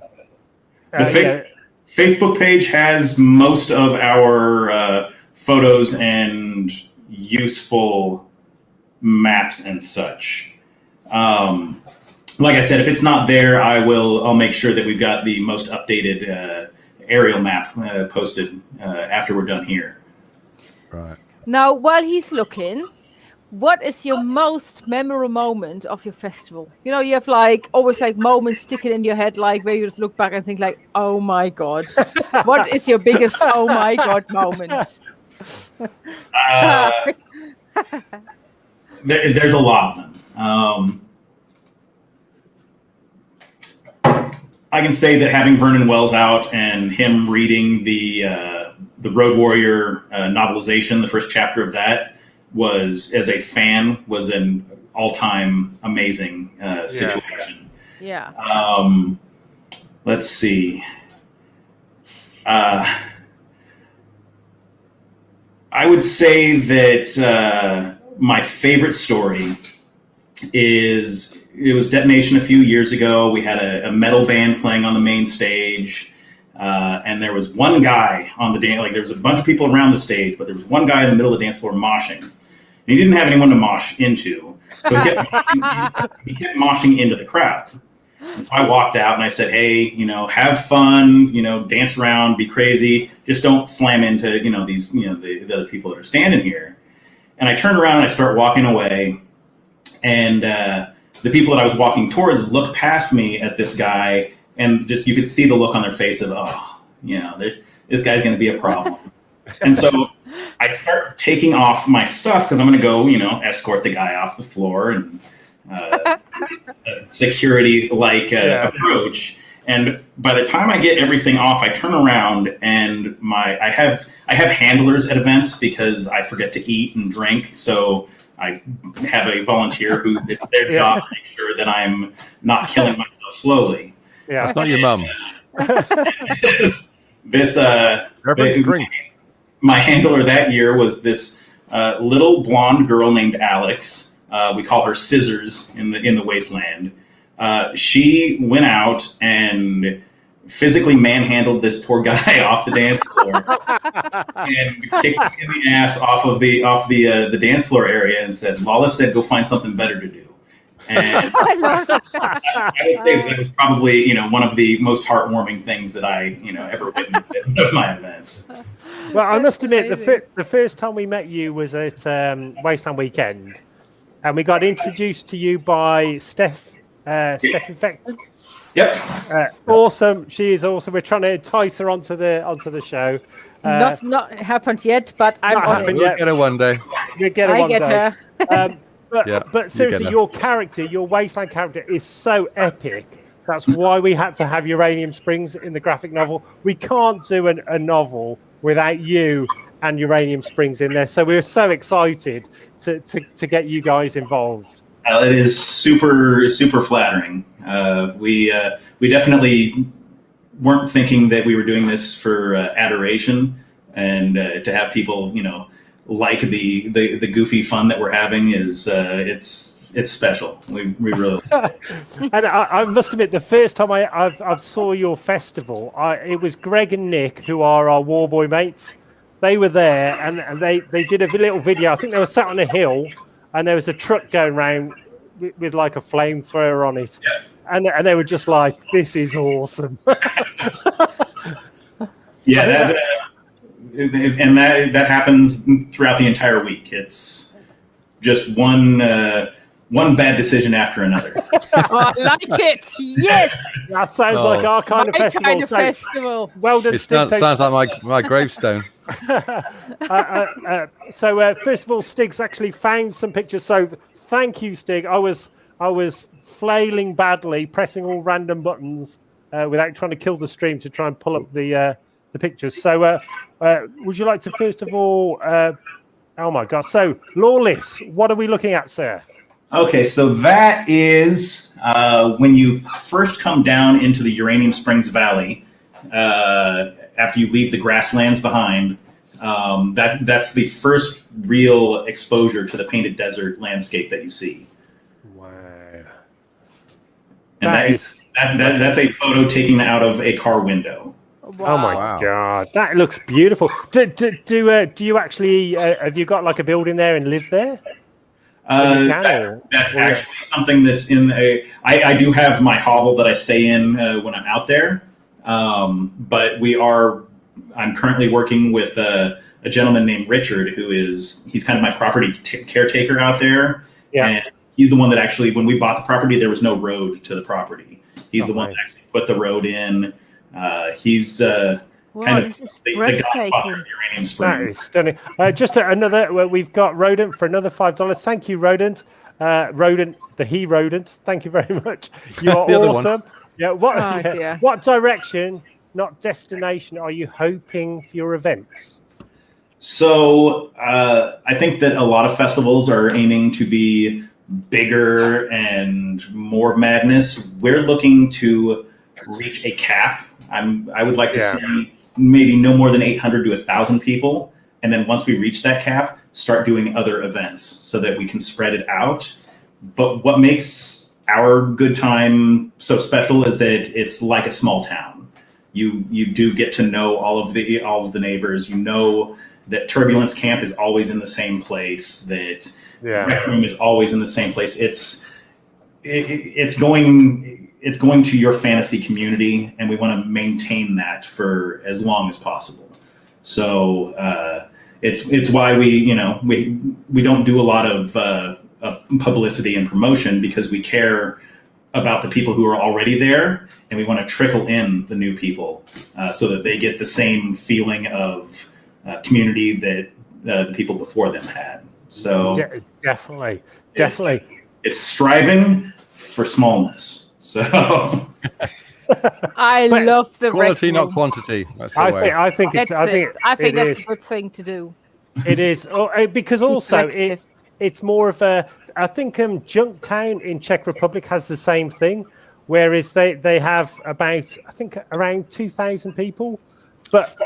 Facebook page has most of our photos and useful maps and such. Like I said, if it's not there, I'll make sure that we've got the most updated aerial map posted after we're done here. Right. Now, while he's looking, what is your most memorable moment of your festival? You know, you have always moments sticking in your head, where you just look back and think oh my God. What is your biggest oh my God moment? There's a lot of them. I can say that having Vernon Wells out and him reading the Road Warrior novelization, the first chapter of that, as a fan, was an all-time amazing situation. Yeah. Let's see. I would say that my favorite story it was Detonation a few years ago. We had a metal band playing on the main stage, and there was one guy on the dance. There was a bunch of people around the stage, but there was one guy in the middle of the dance floor moshing. And he didn't have anyone to mosh into, so he kept moshing into the crowd. And so I walked out and I said, "Hey, have fun, dance around, be crazy. Just don't slam into, these, the other people that are standing here." And I turn around and I start walking away, and the people that I was walking towards looked past me at this guy, and just you could see the look on their face of, this guy's going to be a problem. And so I start taking off my stuff because I'm going to go, escort the guy off the floor and security-like approach. And by the time I get everything off, I turn around and I have handlers at events because I forget to eat and drink. So I have a volunteer who it's their job to make sure that I'm not killing myself slowly. Yeah, that's not your mum. My handler that year was this little blonde girl named Alex. We call her Scissors in the wasteland. She went out and physically manhandled this poor guy off the dance floor and kicked him in the ass off the dance floor area and said, "Lawless said, go find something better to do." And I would say that was probably, one of the most heartwarming things that I, ever witnessed at one of my events. Well, I must admit, the first time we met you was at Wasteland Weekend, and we got introduced to you by Steph Infected. Yep. Awesome. She is awesome. We're trying to entice her onto the show. Not happened yet, but I'm on it. We'll get her one day. We'll get her one day. Her. But seriously, your character, your Wasteland character, is so epic. That's why we had to have Uranium Springs in the graphic novel. We can't do a novel without you and Uranium Springs in there. So we were so excited to get you guys involved. It is super, super flattering. We definitely weren't thinking that we were doing this for adoration, and to have people, like the goofy fun that we're having is it's special. We really. And I must admit, the first time I saw your festival, it was Greg and Nick, who are our Warboy mates. They were there, and they did a little video. I think they were sat on a hill, and there was a truck going around with like a flamethrower on it. Yeah. and they were just like, "This is awesome." Yeah, that happens throughout the entire week. It's just one bad decision after another. I like it. Yes, that sounds like our kind of festival. Kind of festival. Well done. It sounds like my gravestone. So first of all, Stig's actually found some pictures. So thank you, Stig. I was flailing badly, pressing all random buttons without trying to kill the stream to try and pull up the pictures. So would you like to first of all? Oh my God! So Lawless, what are we looking at, sir? Okay, so that is when you first come down into the Uranium Springs Valley. After you leave the grasslands behind, that's the first real exposure to the painted desert landscape that you see. Wow! And that's a photo taken out of a car window. Wow. Oh my God, that looks beautiful. Do you actually have you got like a building there and live there? That's actually something that's in I do have my hovel that I stay in when I'm out there. But I'm currently working with a gentleman named Richard, he's kind of my property caretaker out there. Yeah. And he's the one that actually, when we bought the property, there was no road to the property. He's the one that actually put the road in. He's kind of the godfather of Uranium Springs. That is stunning. Just another, we've got Rodent for another $5. Thank you, Rodent. Rodent, the he rodent. Thank you very much. You are awesome. Yeah. What direction, not destination, are you hoping for your events? So I think that a lot of festivals are aiming to be bigger and more madness. We're looking to reach a cap. I would like to see maybe no more than 800 to 1,000 people. And then once we reach that cap, start doing other events so that we can spread it out. But what makes our good time so special is that it's like a small town. You do get to know all of the neighbors. You know that Turbulence Camp is always in the same place, that Rec Room is always in the same place. It's going to your fantasy community, and we want to maintain that for as long as possible. So it's why we don't do a lot of publicity and promotion, because we care about the people who are already there, and we want to trickle in the new people so that they get the same feeling of community that the people before them had. So definitely, it's striving for smallness. So I love the quality, not quantity. That's the way. I think that's a good thing to do. It is because also it's more of a. I think Junktown in Czech Republic has the same thing, whereas they have about around 2,000 people, but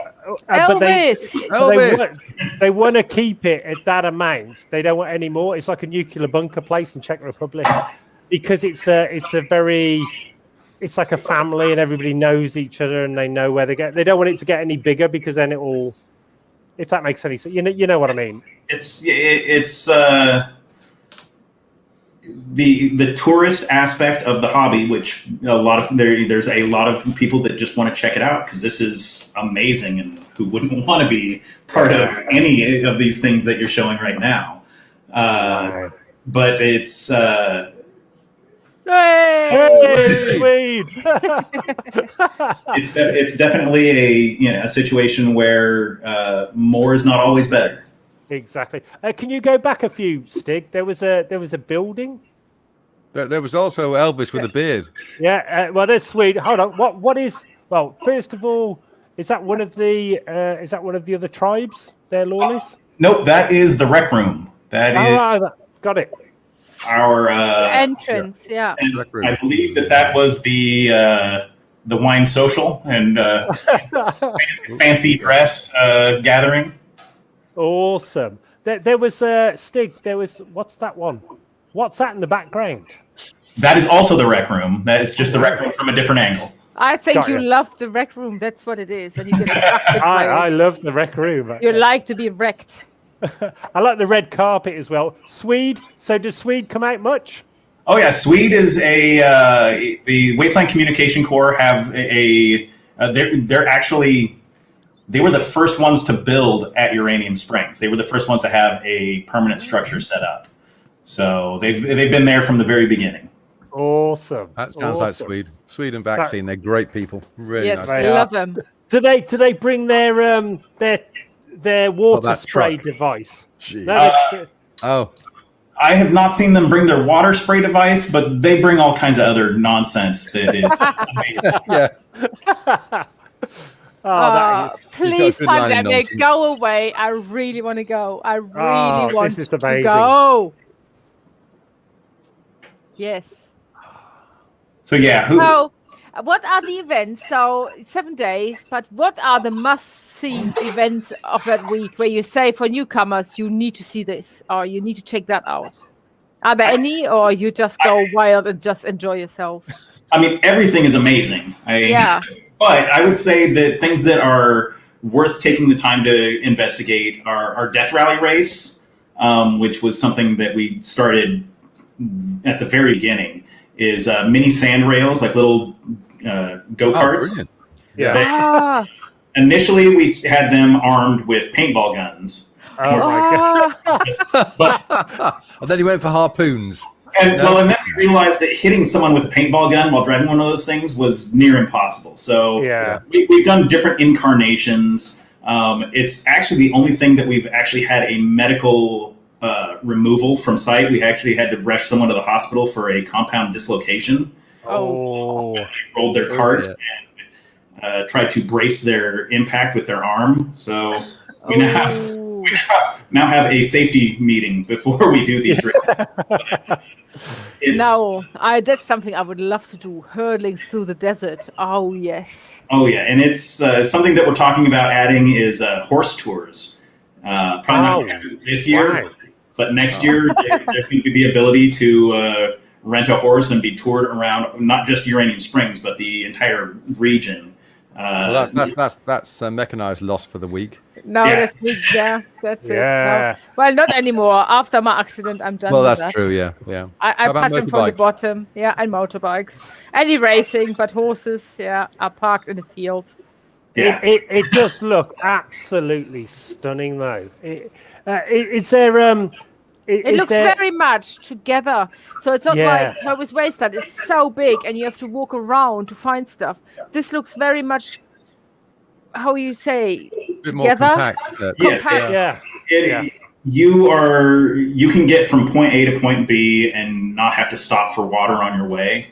they want to keep it at that amount. They don't want any more. It's like a nuclear bunker place in Czech Republic, because it's like a family and everybody knows each other and they know where they get. They don't want it to get any bigger, because then it will, if that makes any sense. You know what I mean? It's the tourist aspect of the hobby, which there's a lot of people that just want to check it out because this is amazing, and who wouldn't want to be part of any of these things that you're showing right now. But it's Swede! it's definitely a situation where more is not always better. Exactly. Can you go back a few, Stig? There was a building. There was also Elvis with a beard. Yeah. Well, there's Swede. Hold on. What is? Well, first of all, is that one of the other tribes? They're Lawless. Nope, that is the Rec Room. Got it. Our entrance. Yeah. And I believe that was the wine social and fancy dress gathering. Awesome. There was Stig. There was, what's that one? What's that in the background? That is also the Rec Room. That is just the Rec Room from a different angle. I think you love the Rec Room. That's what it is. And you get I love the Rec Room. You like to be wrecked. I like the red carpet as well. Swede. So does Swede come out much? Oh yeah, Swede is the Wasteland Communication Corps have they're actually. They were the first ones to build at Uranium Springs. They were the first ones to have a permanent structure set up. So they've been there from the very beginning. Awesome. That sounds like Swede. Swede and vaccine. They're great people. Really yes, nice. I love them. Do they bring their water spray device? Oh. I have not seen them bring their water spray device, but they bring all kinds of other nonsense that is amazing. Yeah. Please, pandemic, go away. I really want to go. I really want to go. Yes. So yeah. So, what are the events? So 7 days, but what are the must-see events of that week where you say for newcomers you need to see this or you need to check that out? Are there any, or you just go wild and just enjoy yourself? I mean, everything is amazing. But I would say that things that are worth taking the time to investigate are our Death Rally race, which was something that we started at the very beginning, is mini sand rails, like little go-karts. Initially, we had them armed with paintball guns. Oh my God. But then he went for harpoons. And then we realized that hitting someone with a paintball gun while driving one of those things was near impossible. So we've done different incarnations. It's actually the only thing that we've actually had a medical removal from site. We actually had to rush someone to the hospital for a compound dislocation. They rolled their cart and tried to brace their impact with their arm. So we now have a safety meeting before we do these races. That's something I would love to do, hurtling through the desert. Oh, yes. Oh, yeah. And it's something that we're talking about adding is horse tours. Probably not this year, but next year there's going to be the ability to rent a horse and be toured around not just Uranium Springs, but the entire region. That's mechanized loss for the week. No, that's it. That's it. No. Well, not anymore. After my accident, I'm done. Well, with that's true. Yeah. I packed them from the bottom. Yeah, and motorbikes. Any racing, but horses, are parked in the field. Yeah. It does look absolutely stunning, though. Is there it looks very much together. So it's not like with Wasteland, it's so big and you have to walk around to find stuff. This looks very much, how you say, together. More compact. You can get from point A to point B and not have to stop for water on your way.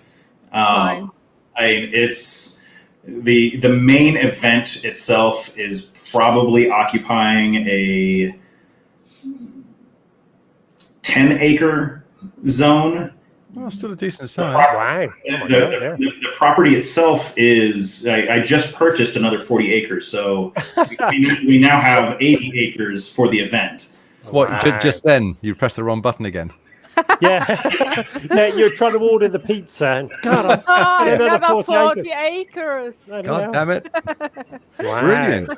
It's the main event itself is probably occupying a 10-acre zone. Oh, still a decent size. The property itself is, I just purchased another 40 acres. So we now have 80 acres for the event. What, just then you pressed the wrong button again? You're trying to order the pizza. And God, another 40 acres. God damn it. Brilliant.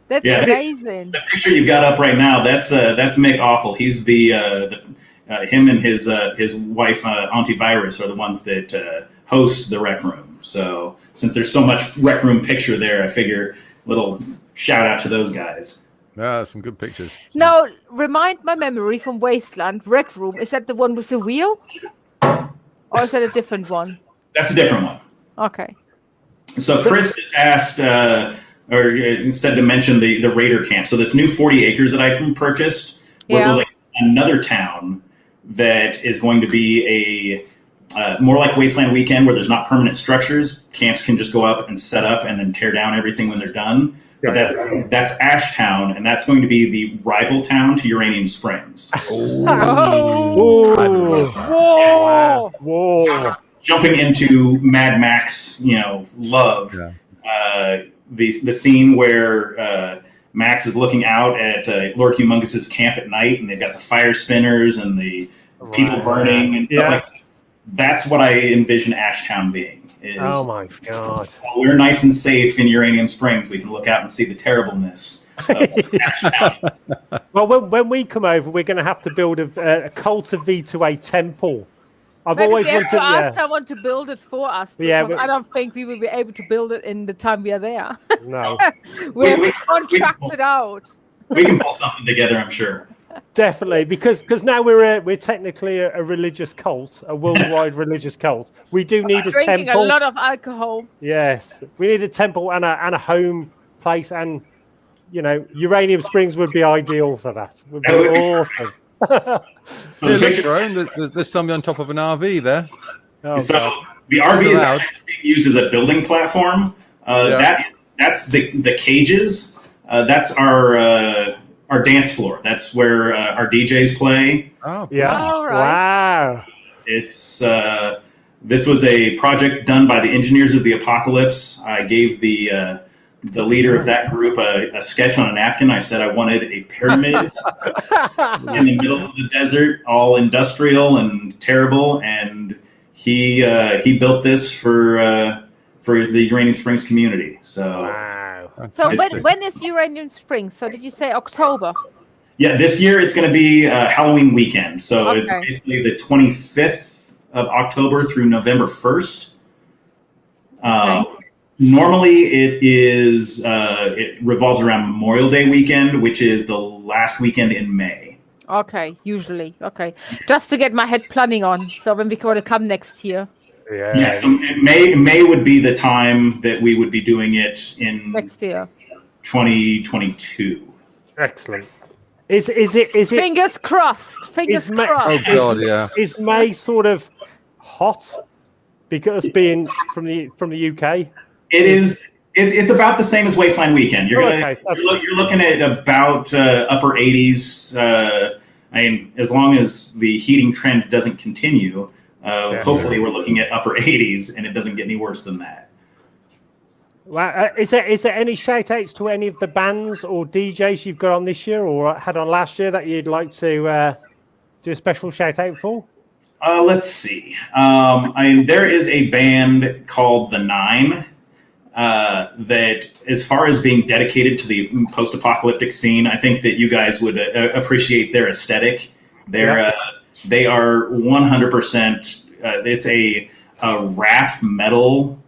That's amazing. The picture you've got up right now, that's Mick Awful. He's him and his wife Antivirus are the ones that host the Rec Room. So since there's so much Rec Room picture there, I figure little shout out to those guys. Yeah, some good pictures. Now, remind my memory from Wasteland Rec Room. Is that the one with the wheel, or is that a different one? That's a different one. Okay. So Chris has asked. Or said to mention the Raider camp. So this new 40 acres that I purchased, we're building another town that is going to be a more like Wasteland Weekend, where there's not permanent structures. Camps can just go up and set up and then tear down everything when they're done. But that's Ashtown, and that's going to be the rival town to Uranium Springs. Whoa! Jumping into Mad Max, love. Yeah. The scene where Max is looking out at Lord Humongous's camp at night, and they've got the fire spinners and the people burning and stuff like that. That's what I envision Ashtown being. Oh my God! While we're nice and safe in Uranium Springs, we can look out and see the terribleness of Ashtown. Well, when we come over, we're going to have to build a cult of V2A temple I've Maybe always we have wanted. to ask Yeah. someone to build it for us. Yeah, Because but- I don't think we will be able to build it in the time we are there. No. We're contracted out. We can pull something together, I'm sure. Definitely, because now we're technically a religious cult, a worldwide religious cult. We do need a Drinking temple. a lot of alcohol. Yes, we need a temple and a home place, and Uranium Springs would be ideal for that. Would be awesome. So Yeah, the look, picture- Jerome, there's somebody on top of an RV there. Oh, so God. the RV is allowed. actually being used as a building platform. That's the cages. That's our dance floor. That's where our DJs play. Oh, Yeah. All right. Wow. It's this was a project done by the Engineers of the Apocalypse. I gave the leader of that group a sketch on a napkin. I said I wanted a pyramid in the middle of the desert, all industrial and terrible. And he built this for the Uranium Springs community. So Wow. So fantastic. when is Uranium Springs? So did you say October? yeah, this year it's going to be Halloween weekend. So it's Okay. basically the 25th of October through November 1st. Normally, it revolves around Memorial Day weekend, which is the last weekend in May. Okay, usually. Okay. Just to get my head planning on. So when we want to come next year. Yeah. Yeah, so May would be the time that we would be doing it in Next year. 2022. Excellent. Is it? Fingers crossed. Fingers Is May- crossed. Oh God, yeah. Is May sort of hot because being from the UK? It is. It's about the same as Wasteland Weekend. You're you're looking at about upper 80s. I mean, as long as the heating trend doesn't continue, hopefully we're looking at upper 80s, and it doesn't get any worse than that. Well, is there any shout outs to any of the bands or DJs you've got on this year or had on last year that you'd like to do a special shout out for? Let's see. There is a band called The Nine that, as far as being dedicated to the post-apocalyptic scene, I think that you guys would appreciate their aesthetic. They are 100%. It's a rap metal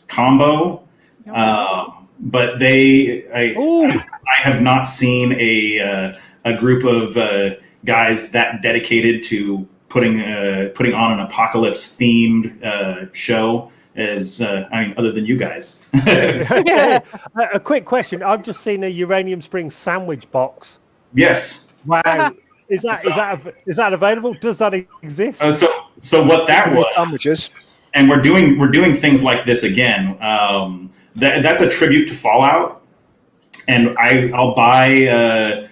combo. But I have not seen a group of guys that dedicated to putting on an apocalypse themed show as other than you guys. A quick question. I've just seen a Uranium Springs sandwich box. Yes. Wow. Is that available? Does that exist? So what that was sandwiches. And we're doing things like this again. That's a tribute to Fallout, and I'll buy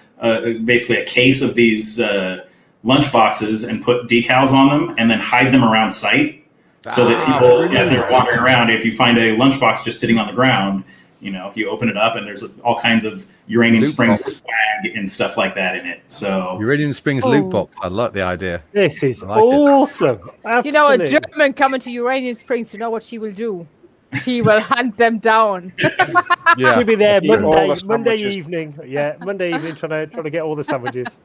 basically a case of these lunch boxes and put decals on them, and then hide them around site so that people, as they're wandering around, if you find a lunchbox just sitting on the ground, you open it up and there's all kinds of Uranium Springs swag and stuff like that in it. So Uranium Springs loot box. I like the idea. This is like awesome. You know, a Absolutely. German coming to Uranium Springs, you know what she will do? She will hunt them down. Yeah. She'll be there Eat all the Monday sandwiches. evening. Yeah, Monday evening trying to get all the sandwiches.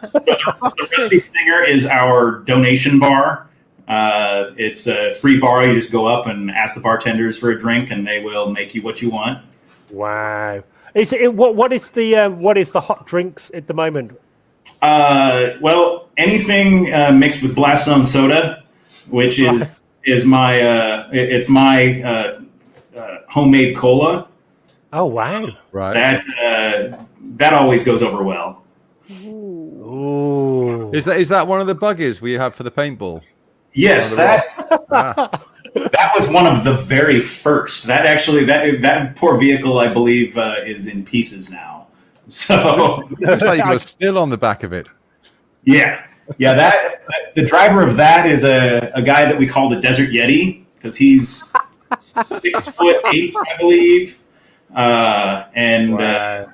the Rusty Stinger is our donation bar. It's a free bar. You just go up and ask the bartenders for a drink, and they will make you what you want. Wow. What is the hot drinks at the moment? Well, anything mixed with Blast Zone soda, which is my homemade cola. Oh wow! Right. That always goes over well. Ooh. Is that one of the buggies we have for the paintball? Yes, that was one of the very first. That poor vehicle, I believe, is in pieces now. So Looks like you got a still on the back of it. yeah. That the driver of that is a guy that we call the Desert Yeti because he's 6'8", I believe, and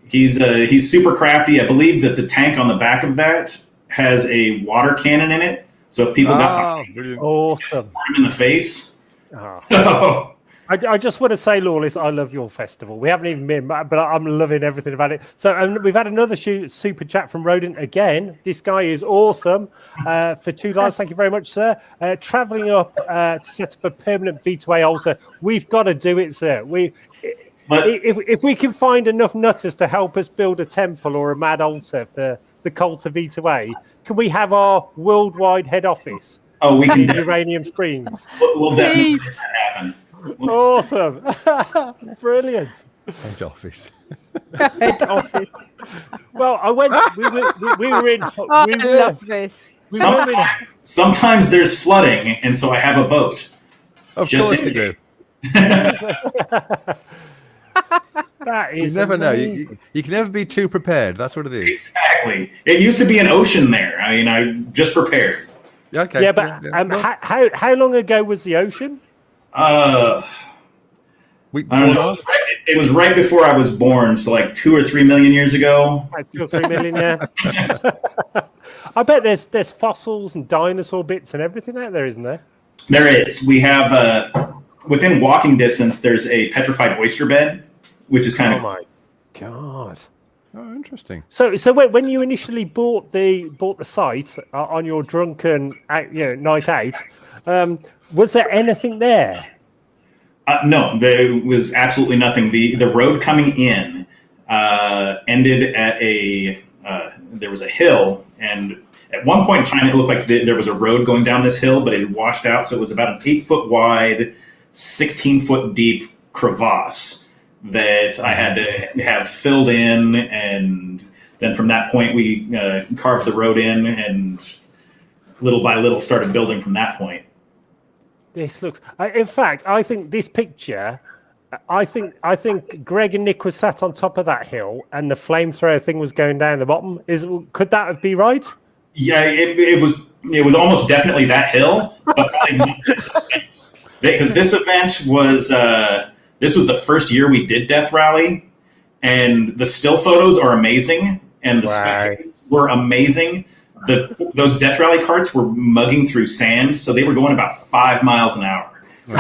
he's super crafty. I believe that the tank on the back of that has a water cannon in it, so if people got brilliant. Awesome. him in the face. Oh. So, I just want to say, Lawless, I love your festival. We haven't even been, but I'm loving everything about it. So, and we've had another super chat from Rodent again. This guy is awesome. For $2, thank you very much, sir. Traveling up to set up a permanent V2A altar. We've got to do it, sir. If we can find enough nutters to help us build a temple or a mad altar for the cult of V2A, can we have our worldwide head office? Oh, we can. Uranium Springs. We'll definitely make that happen. Awesome. Brilliant. Head office. Head office. Well, I went. We were in. I love this. Sometimes there's flooding, and so I have a boat. Of course you do. That is. You never know. You can never be too prepared. That's what it is. Exactly. It used to be an ocean there. I mean, I just prepared. Okay. Yeah, but how long ago was the ocean? I don't know. It was right before I was born, so like 2 or 3 million years ago. Like 2 or 3 million, yeah. I bet there's fossils and dinosaur bits and everything out there, isn't there? There is. We have within walking distance. There's a petrified oyster bed, which is kind of. Oh my god. Oh, interesting. So when you initially bought the site on your drunken night out, was there anything there? No, there was absolutely nothing. The road coming in ended at there was a hill, and at one point in time it looked like there was a road going down this hill, but it had washed out, so it was about an 8-foot wide, 16-foot deep crevasse that I had to have filled in, and then from that point we carved the road in, and little by little started building from that point. This looks. In fact, I think this picture. I think Greg and Nick were sat on top of that hill, and the flamethrower thing was going down the bottom. Could that be right? Yeah, it was almost definitely that hill, but because this event was. This was the first year we did Death Rally, and the still photos are amazing, and the spectators were amazing. Those Death Rally carts were mugging through sand, so they were going about 5 miles an hour. There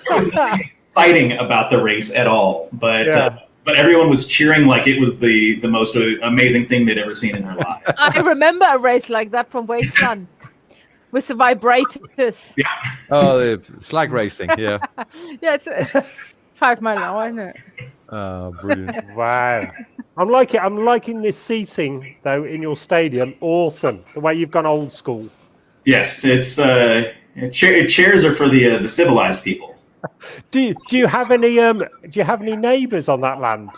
was nothing exciting about the race at all, but everyone was cheering like it was the most amazing thing they'd ever seen in their life. I remember a race like that from Wasteland. With the vibrators. Yeah. Oh, the slag racing. Yeah. Yeah, it's 5 miles an hour, isn't it? Oh, brilliant! Wow. I'm liking this seating though in your stadium. Awesome. The way you've gone old school. Yes, it's chairs are for the civilized people. Do you have any neighbours on that land?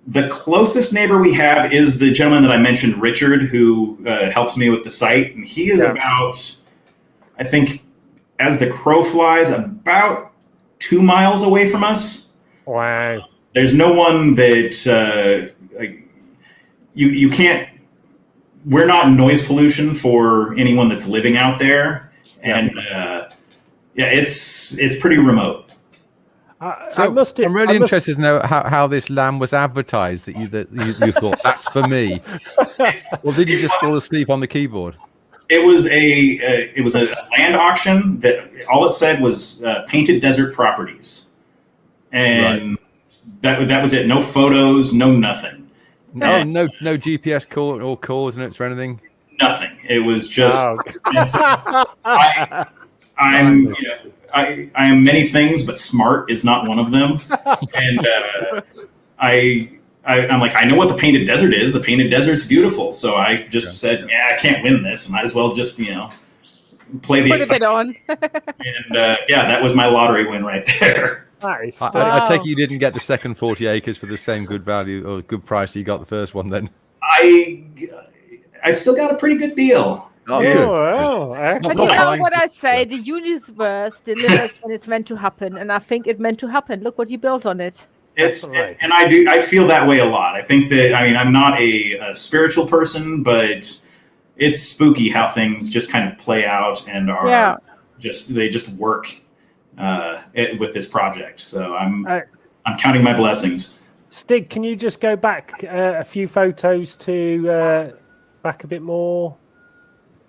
The closest neighbor we have is the gentleman that I mentioned, Richard, who helps me with the site. And he is about, I think, as the crow flies, about 2 miles away from us. Wow. There's no one that you can't. We're not noise pollution for anyone that's living out there. And it's pretty remote. I'm really interested to know how this land was advertised. That you thought that's for me, or did you just fall asleep on the keyboard? It was a land auction that all it said was painted desert properties, and that was it. No photos, no nothing. No GPS call or coordinates or anything. Nothing. It was just. I am many things, but smart is not one of them. And I'm like, I know what the painted desert is. The painted desert's beautiful. So I just said, I can't win this. Might as well just, play the excitement. Put a bit on. And that was my lottery win right there. Nice. I take it you didn't get the second 40 acres for the same good value or good price you got the first one then? I still got a pretty good deal. Oh, good. But you know what I say? The universe delivers when it's meant to happen, and I think it meant to happen. Look what you built on it. And I feel that way a lot. I think that I'm not a spiritual person, but it's spooky how things just kind of play out and are they just work with this project. So I'm counting my blessings. Stig, can you just go back a few photos to back a bit more?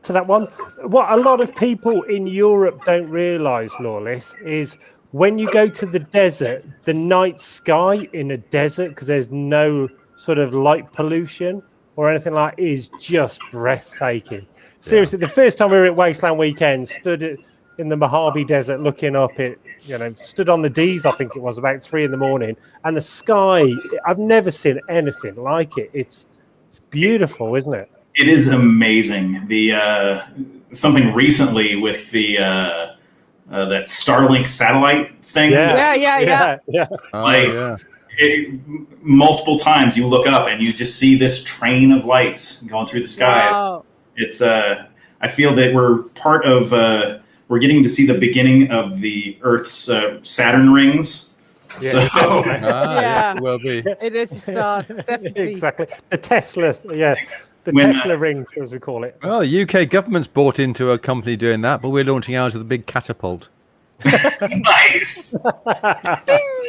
To that one. What a lot of people in Europe don't realise, Lawless, is when you go to the desert, the night sky in a desert, because there's no sort of light pollution or anything like that, is just breathtaking. Seriously, the first time we were at Wasteland Weekend, stood in the Mojave Desert looking up it, stood on the D's, I think it was, about 3 a.m, and the sky, I've never seen anything like it. It's beautiful, isn't it? It is amazing. The something recently with the that Starlink satellite thing. Yeah. Multiple times you look up and you just see this train of lights going through the sky. Wow. It's I feel that we're part of we're getting to see the beginning of the Earth's Saturn rings. Yeah. So Yeah. It will be. It is a start, definitely. Exactly. The Tesla, Tesla rings, as we call it. Well, the UK government's bought into a company doing that, but we're launching ours with a big catapult. Nice.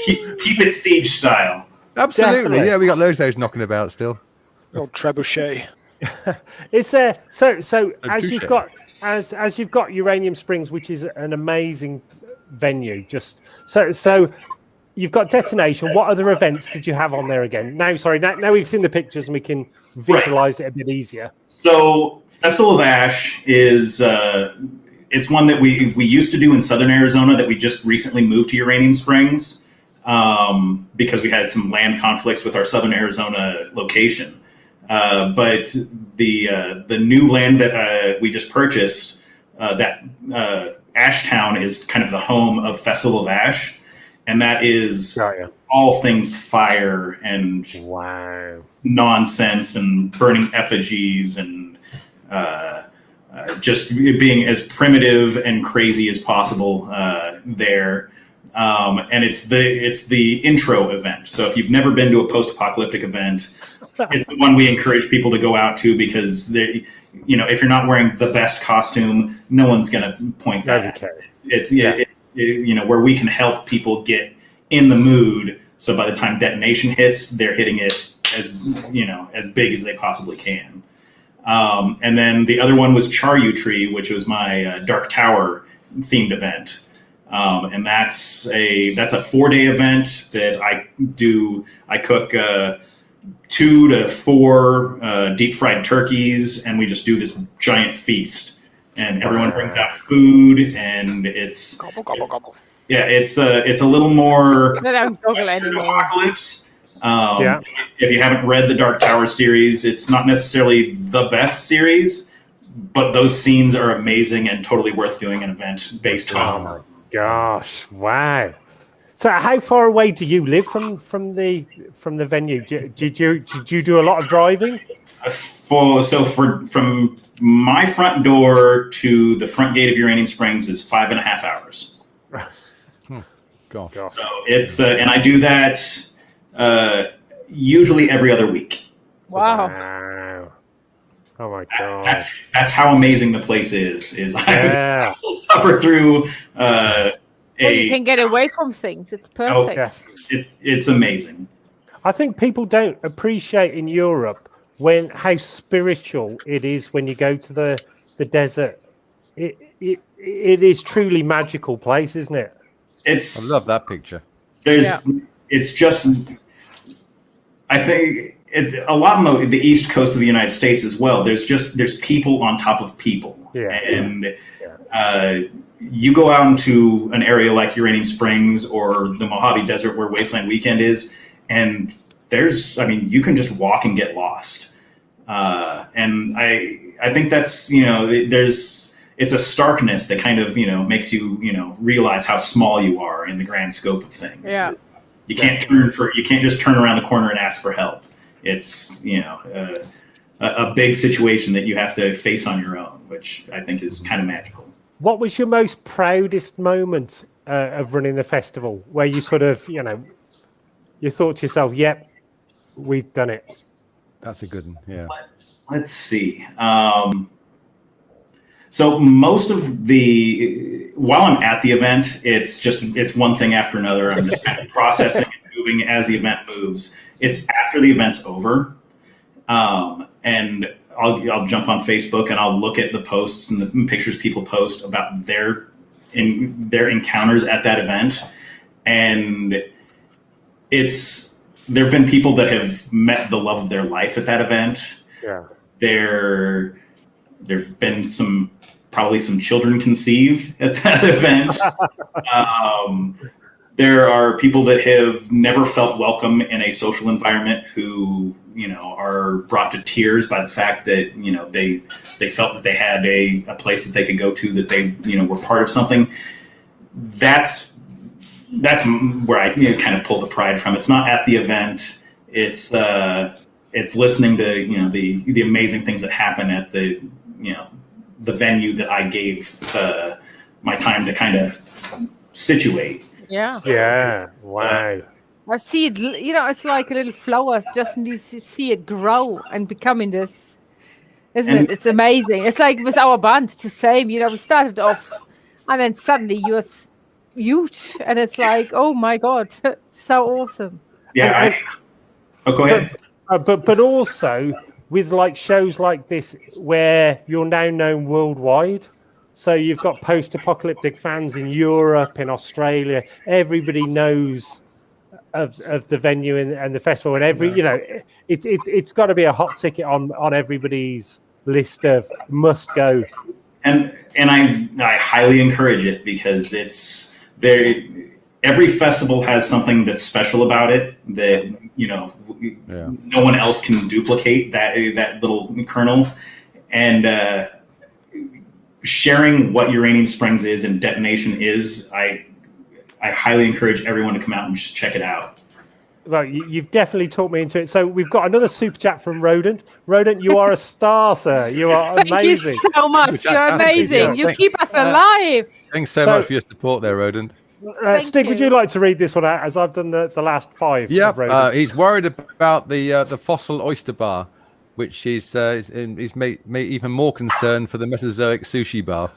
keep it siege style. Absolutely. Definitely. Yeah, we got loads of those knocking about still. Old trebuchet. It's so as you've got Uranium Springs, which is an amazing venue. Just so you've got Detonation. What other events did you have on there again? Now we've seen the pictures and we can visualize it a bit easier. So Festival of Ash is it's one that we used to do in Southern Arizona that we just recently moved to Uranium Springs because we had some land conflicts with our Southern Arizona location. But the new land that we just purchased, Ashtown is kind of the home of Festival of Ash, and that is all things fire and nonsense and burning effigies and just being as primitive and crazy as possible there. And it's the intro event. So if you've never been to a post-apocalyptic event, it's the one we encourage people to go out to because if you're not wearing the best costume, no one's going to point that. It's where we can help people get in the mood. So by the time Detonation hits, they're hitting it as big as they possibly can. And then the other one was Charyu Tree, which was my Dark Tower themed event. And that's a 4-day event that I do. I cook 2 to 4 deep fried turkeys, and we just do this giant feast. And everyone brings out food, and it's Gobble, gobble. Yeah, it's a little more They don't goggle anymore. apocalypse. If you haven't read the Dark Tower series, it's not necessarily the best series, but those scenes are amazing and totally worth doing an event based on. Oh my gosh! Wow. So, how far away do you live from the venue? Did you do a lot of driving? From my front door to the front gate of Uranium Springs is 5.5 hours. Gosh. So it's and I do that usually every other week. Wow. Oh my god. That's how amazing the place is. I will suffer through. You can get away from things. It's perfect. It's amazing. I think people don't appreciate in Europe how spiritual it is when you go to the desert. It is truly magical place, isn't it? I love that picture. It's just. I think it's a lot on the east coast of the United States as well. There's people on top of people, and you go out into an area like Uranium Springs or the Mojave Desert where Wasteland Weekend is, and you can just walk and get lost. And I think that's it's a starkness that kind of makes you realize how small you are in the grand scope of things. Yeah. You can't just turn around the corner and ask for help. It's a big situation that you have to face on your own, which I think is kind of magical. What was your most proudest moment of running the festival, where you sort of you thought to yourself, "Yep, we've done it"? That's a good one. Yeah. Let's see. So most of while I'm at the event, it's one thing after another. I'm just kind of processing and moving as the event moves. It's after the event's over, and I'll jump on Facebook and I'll look at the posts and the pictures people post about their encounters at that event, and there have been people that have met the love of their life at that event. Yeah. There've been probably some children conceived at that event. There are people that have never felt welcome in a social environment who, are brought to tears by the fact that, they felt that they had a place that they could go to, that they, were part of something. That's where I kind of pull the pride from. It's not at the event. It's listening to, the amazing things that happen at the venue that I gave my time to kind of situate. Yeah. Yeah. Wow. I see it. It's like a little flower. Just need to see it grow and becoming this, isn't it? It's amazing. It's like with our band. It's the same. We started off, and then suddenly you're huge, and it's like, oh my god, so awesome. Yeah. Go ahead. But also with like shows like this where you're now known worldwide. So you've got post-apocalyptic fans in Europe, in Australia. Everybody knows of the venue and the festival, and it's got to be a hot ticket on everybody's list of must go. And I highly encourage it because it's there. Every festival has something that's special about it that no one else can duplicate. That little kernel, and sharing what Uranium Springs is and Detonation is, I highly encourage everyone to come out and just check it out. Well, you've definitely talked me into it. So we've got another super chat from Rodent. Rodent, you are a star, sir. You are amazing. Thank you so much. You're amazing. You keep us alive. Thanks so much for your support there, Rodent. Stig, would you like to read this one out, as I've done the last 5? Yeah, he's worried about the fossil oyster bar, which he's made even more concerned for the Mesozoic sushi bar.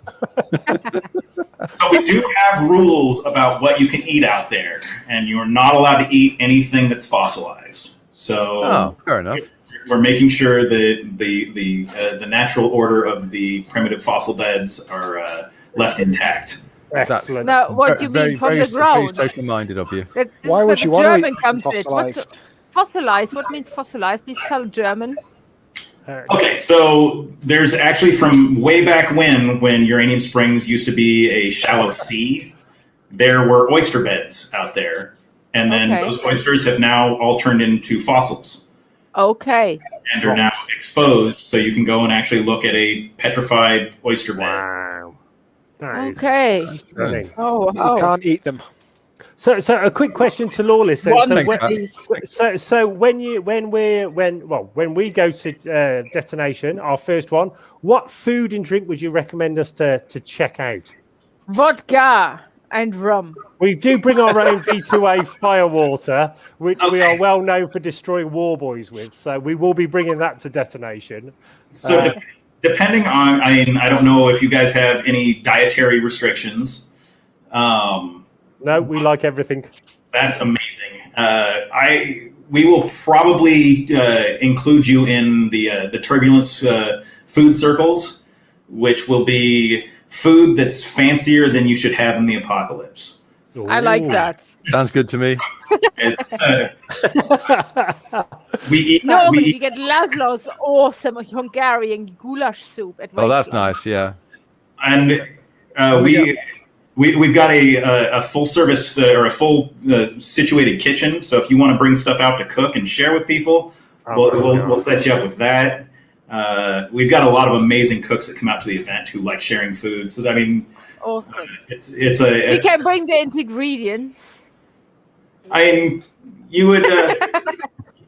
So we do have rules about what you can eat out there, and you're not allowed to eat anything that's fossilized. So fair enough. We're making sure that the natural order of the primitive fossil beds are left intact. Excellent. Now, what do you mean from the ground? Very social-minded of you. Why would you want to eat fossilized? Fossilized? What means fossilized? Please tell German. Okay, so there's actually from way back when Uranium Springs used to be a shallow sea, there were oyster beds out there. And then those oysters have now all turned into fossils. Okay. And are now exposed, so you can go and actually look at a petrified oyster bed. Wow. Okay. You can't eat them. So a quick question to Lawless then. So when we go to Detonation, our first one, what food and drink would you recommend us to check out? Vodka and rum. We do bring our own V2A firewater, which we are well known for destroying war boys with. So we will be bringing that to Detonation. So depending on, I don't know if you guys have any dietary restrictions. No, we like everything. That's amazing. We will probably include you in the Turbulence food circles, which will be food that's fancier than you should have in the apocalypse. Ooh. I like that. Sounds good to me. It's we get Laszlo's awesome Hungarian goulash soup at that's nice. Yeah, and We've got a full service or a full situated kitchen. So if you want to bring stuff out to cook and share with people, we'll set you up with that. We've got a lot of amazing cooks that come out to the event who like sharing food. So awesome. We can bring the ingredients. You would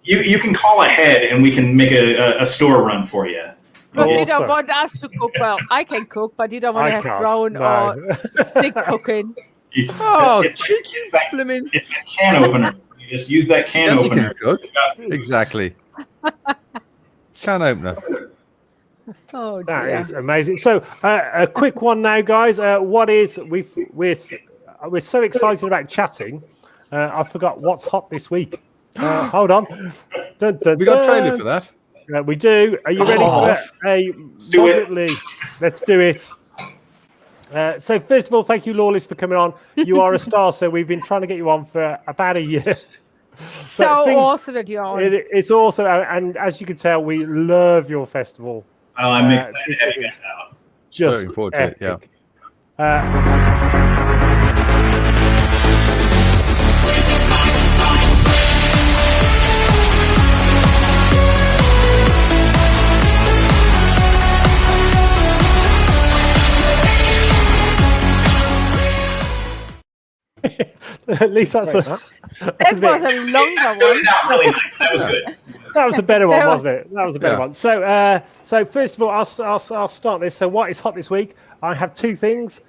you can call ahead and we can make a store run for you. But you don't want us to cook. Well, I can cook, but you don't want to have brown or stick cooking. Cheeky! It's a can opener. You just use that can opener. You can cook. Exactly. Can opener. Oh, that is amazing. So, a quick one now, guys. We're so excited about chatting. I forgot what's hot this week. Hold on. Dun, dun, we got a trailer for that. We do. Are you ready for a moderately? Let's do it. So first of all, thank you, Lawless, for coming on. You are a star, so we've been trying to get you on for about a year. So awesome that you're on. It's awesome, and as you can tell, we love your festival. Oh, I'm excited to have you guys out. Just looking forward to it, yeah. At least that's that was a longer one. Not really nice. That was good. That was a better one, wasn't it? That was a better one. So, first of all, I'll start this. So, what is hot this week? I have two things,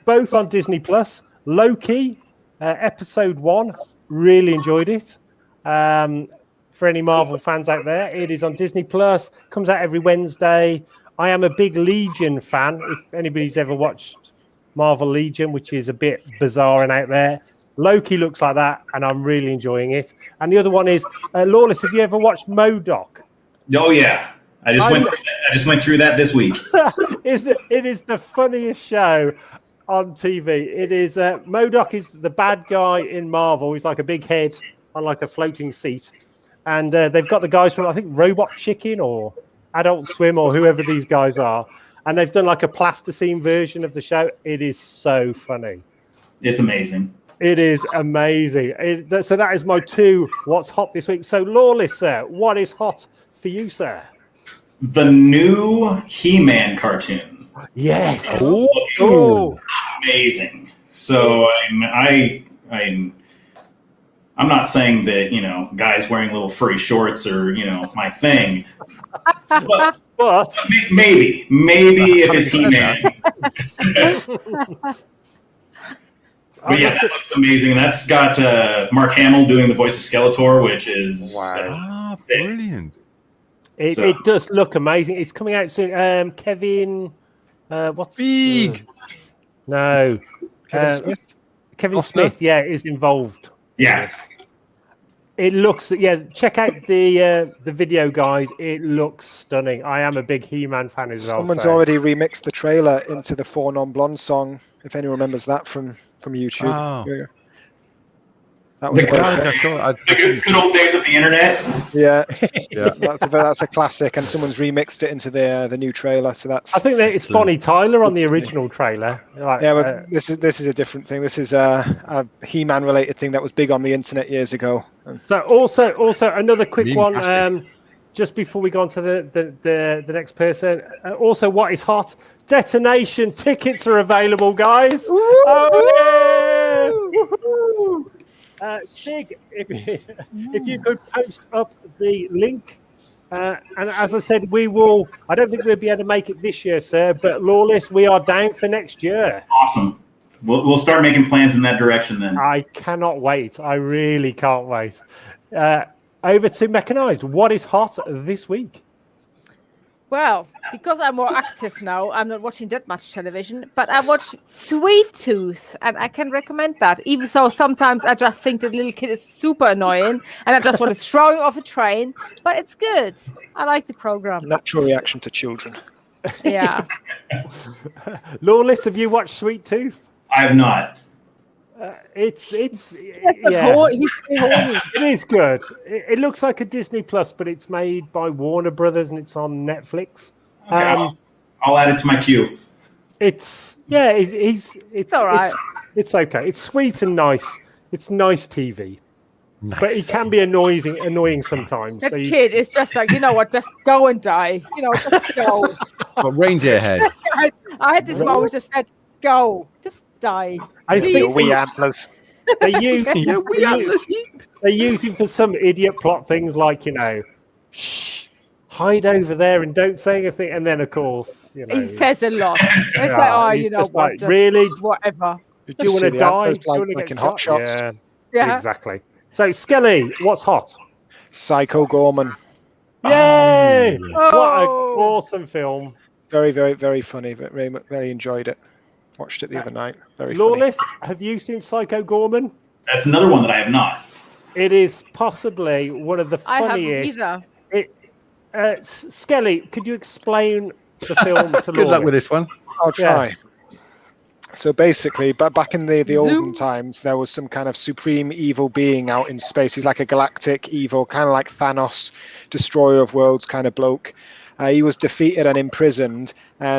both on Disney Plus. Loki, episode 1. Really enjoyed it. For any Marvel fans out there, it is on Disney Plus. Comes out every Wednesday. I am a big Legion fan. If anybody's ever watched Marvel Legion, which is a bit bizarre and out there, Loki looks like that, and I'm really enjoying it. And the other one is Lawless. Have you ever watched MODOK? Oh yeah, I just went through that this week. It is the funniest show on TV. It is MODOK is the bad guy in Marvel. He's like a big head on like a floating seat, and they've got the guys from I think Robot Chicken or Adult Swim or whoever these guys are, and they've done like a plasticine version of the show. It is so funny. It's amazing. It is amazing. So that is my two. What's hot this week? So Lawless, sir, what is hot for you, sir? The new He-Man cartoon. Yes. Oh, amazing. So I'm not saying that guys wearing little furry shorts are my thing, but maybe if it's He-Man. But yeah, that looks amazing. That's got Mark Hamill doing the voice of Skeletor, which is brilliant. It does look amazing. It's coming out soon. Kevin, what's Big? No, Kevin Smith. Kevin Smith, is involved. Yes. It looks. Check out the video, guys. It looks stunning. I am a big He-Man fan as well. Someone's already remixed the trailer into the Four Non Blondes song. If anyone remembers that from YouTube. Oh. Yeah. That was the good old days of the internet. Yeah. That's a classic, and someone's remixed it into the new trailer. So that's. I think that it's Bonnie Tyler on the original trailer. But this is a different thing. This is a He-Man related thing that was big on the internet years ago. So also another quick one. Just before we go on to the next person, also what is hot? Detonation tickets are available, guys. Stig, if you could post up the link, and as I said, we will. I don't think we'll be able to make it this year, sir. But Lawless, we are down for next year. Awesome. We'll start making plans in that direction then. I cannot wait. I really can't wait. Over to Mechanized. What is hot this week? Well, because I'm more active now, I'm not watching that much television, but I watch Sweet Tooth, and I can recommend that. Even so, sometimes I just think the little kid is super annoying, and I just want to throw him off a train, but it's good. I like the program. Natural reaction to children. Yeah. Lawless, have you watched Sweet Tooth? I have not. It is good. It looks like a Disney Plus, but it's made by Warner Brothers and it's on Netflix. Okay, I'll add it to my queue. It's all right. It's okay. It's sweet and nice. It's nice TV, but it can be annoying sometimes. That kid is just like, just go and die. Just go. Reindeer head. I had this moment just said, go, just die. I think we antlers. They use him for some idiot plot things like hide over there and don't say anything, and then of course he says a lot. It's just really whatever. Do you want to die? Like in Hot Shots? Yeah, exactly. So Skelly, what's hot? Psycho Gorman. Yay! What an awesome film. Very, very, very funny. Very, very enjoyed it. Watched it the other night. Very Lawless, funny. have you seen Psycho Gorman? That's another one that I have not. It is possibly one of the funniest. I haven't either. Skelly, could you explain the film to Lawless? Good luck with this one. I'll try. So basically, but back in the olden times, there was some kind of supreme evil being out in space. He's like a galactic evil, kind of like Thanos, destroyer of worlds kind of bloke. He was defeated and imprisoned.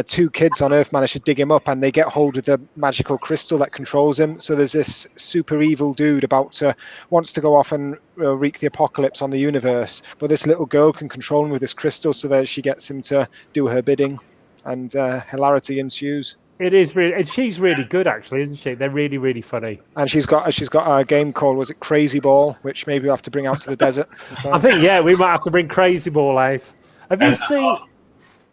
2 kids on Earth managed to dig him up, and they get hold of the magical crystal that controls him. So there's this super evil dude wants to go off and wreak the apocalypse on the universe. But this little girl can control him with this crystal, so that she gets him to do her bidding, and hilarity ensues. It is really, and she's really good, actually, isn't she? They're really, really funny. And she's got a game called, was it Crazy Ball, which maybe we'll have to bring out to the desert. I think, yeah, we might have to bring Crazy Ball out. Have you seen? Awesome.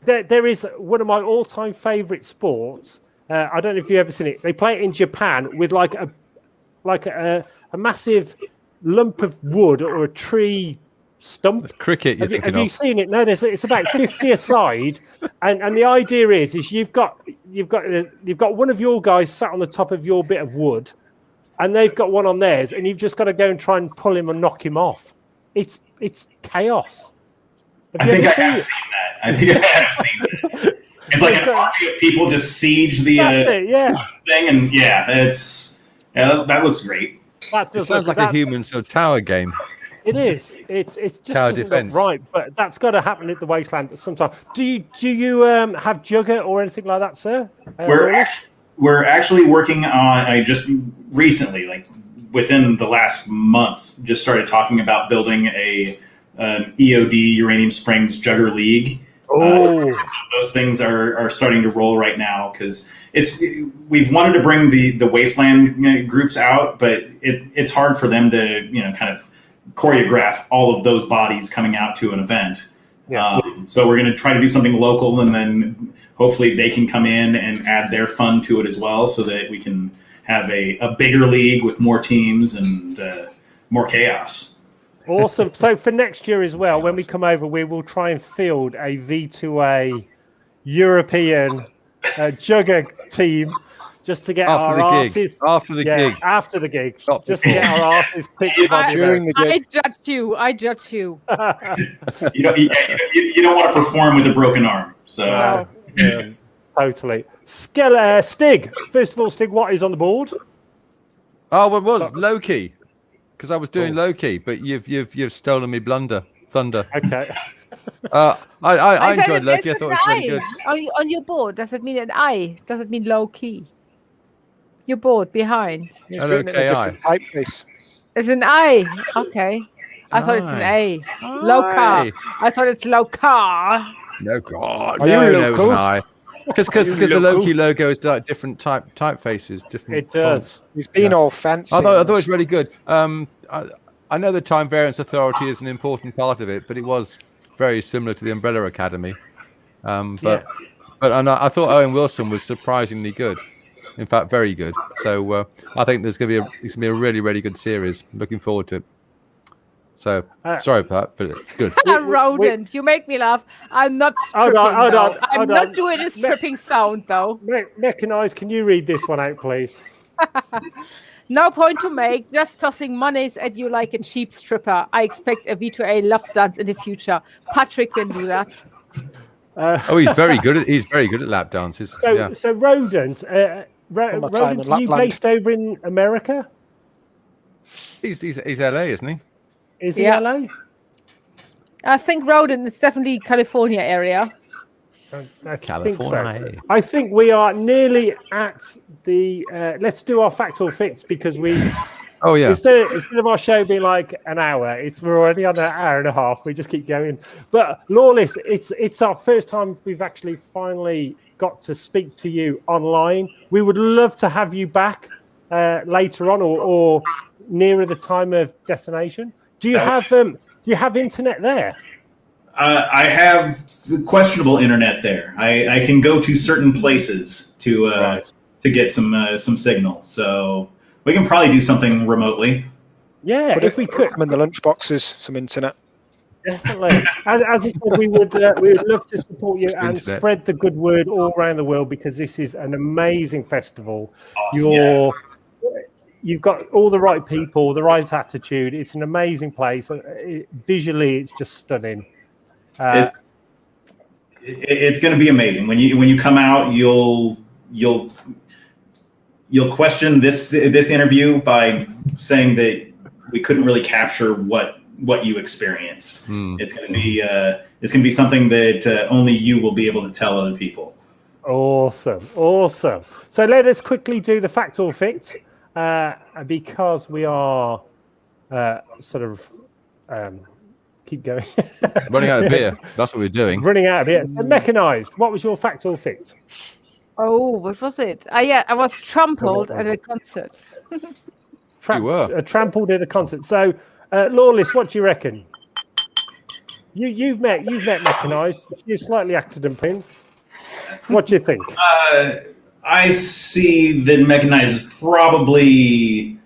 There is one of my all-time favorite sports. I don't know if you've ever seen it. They play it in Japan with like a massive lump of wood or a tree stump. That's cricket. Have you seen it? No, it's about 50 a side, and the idea is you've got one of your guys sat on the top of your bit of wood, and they've got one on theirs, and you've just got to go and try and pull him and knock him off. It's chaos. I think I have seen that. It's like an army of people just siege the thing, and that looks great. That sounds like a human tower game. It is. It's just tower doesn't defense. look right, but that's got to happen at the Wasteland sometime. Do you have Jugger or anything like that, sir? We're actually working on. I just recently, like within the last month, just started talking about building an EOD Uranium Springs Jugger League. So those things are starting to roll right now, because we've wanted to bring the Wasteland groups out, but it's hard for them to kind of choreograph all of those bodies coming out to an event. Yeah. So we're going to try to do something local, and then hopefully they can come in and add their fun to it as well, so that we can have a bigger league with more teams and more chaos. Awesome. So for next year as well, when we come over, we will try and field a V2A European Jugger team, just to get our asses after the gig. After the gig, just to get our asses picked by during the gig. I judge you. You don't want to perform with a broken arm. So totally. Stig. First of all, Stig, what is on the board? Oh, well, it was Loki. Because I was doing Loki, but you've stolen me thunder. Okay. I enjoyed Loki. I thought it was really good. On your board, does it mean an I? Does it mean low key? Your board behind. LOKI. It's an I. Okay. I thought it's an A. Loka. I thought it's Loka. No, God. No, it was an I. Because the Loki logo is like different typefaces. It does. He's been all fancy. I thought it was really good. I know the Time Variance Authority is an important part of it, but it was very similar to the Umbrella Academy. But I thought Owen Wilson was surprisingly good. In fact, very good. So I think it's going to be a really, really good series. Looking forward to it. So sorry about that, but it's good. Rodent, you make me laugh. I'm not stripping. I'm not doing a stripping sound though. Mechanized, can you read this one out, please? No point to make. Just tossing monies at you like a cheap stripper. I expect a V2A lap dance in the future. Patrick can do that. He's very good at lap dances. So Rodent, Rodent, are you based over in America? He's LA, isn't he? Is he LA? I think Rodent is definitely California area. I think so. I think we are nearly at the. Let's do our facts or fits, because we. Oh yeah. Instead of our show being like an hour, we're already on an hour and a half. We just keep going. But Lawless, it's our first time we've actually finally got to speak to you online. We would love to have you back later on or nearer the time of destination. Do you have internet there? I have questionable internet there. I can go to certain places to get some signal. So we can probably do something remotely. Yeah, if we could. In the lunch boxes, some internet. Definitely. As I said, we would love to support you and spread the good word all around the world, because this is an amazing festival. Awesome, You've got all the right people, the right attitude. It's an amazing place. Visually, it's just stunning. It's going to be amazing when you come out. you'll question this interview by saying that we couldn't really capture what you experienced. It's going to be something that only you will be able to tell other people. Awesome. So let us quickly do the fact or fict, because we are keep going. Running out of beer. That's what we're doing. Running out of beer. So mechanized. What was your fact or fict? Oh, what was it? I was trampled at a concert. You were trampled at a concert. So, Lawless, what do you reckon? You've met mechanized. She's slightly accident prone. What do you think? I see that Mechanized is probably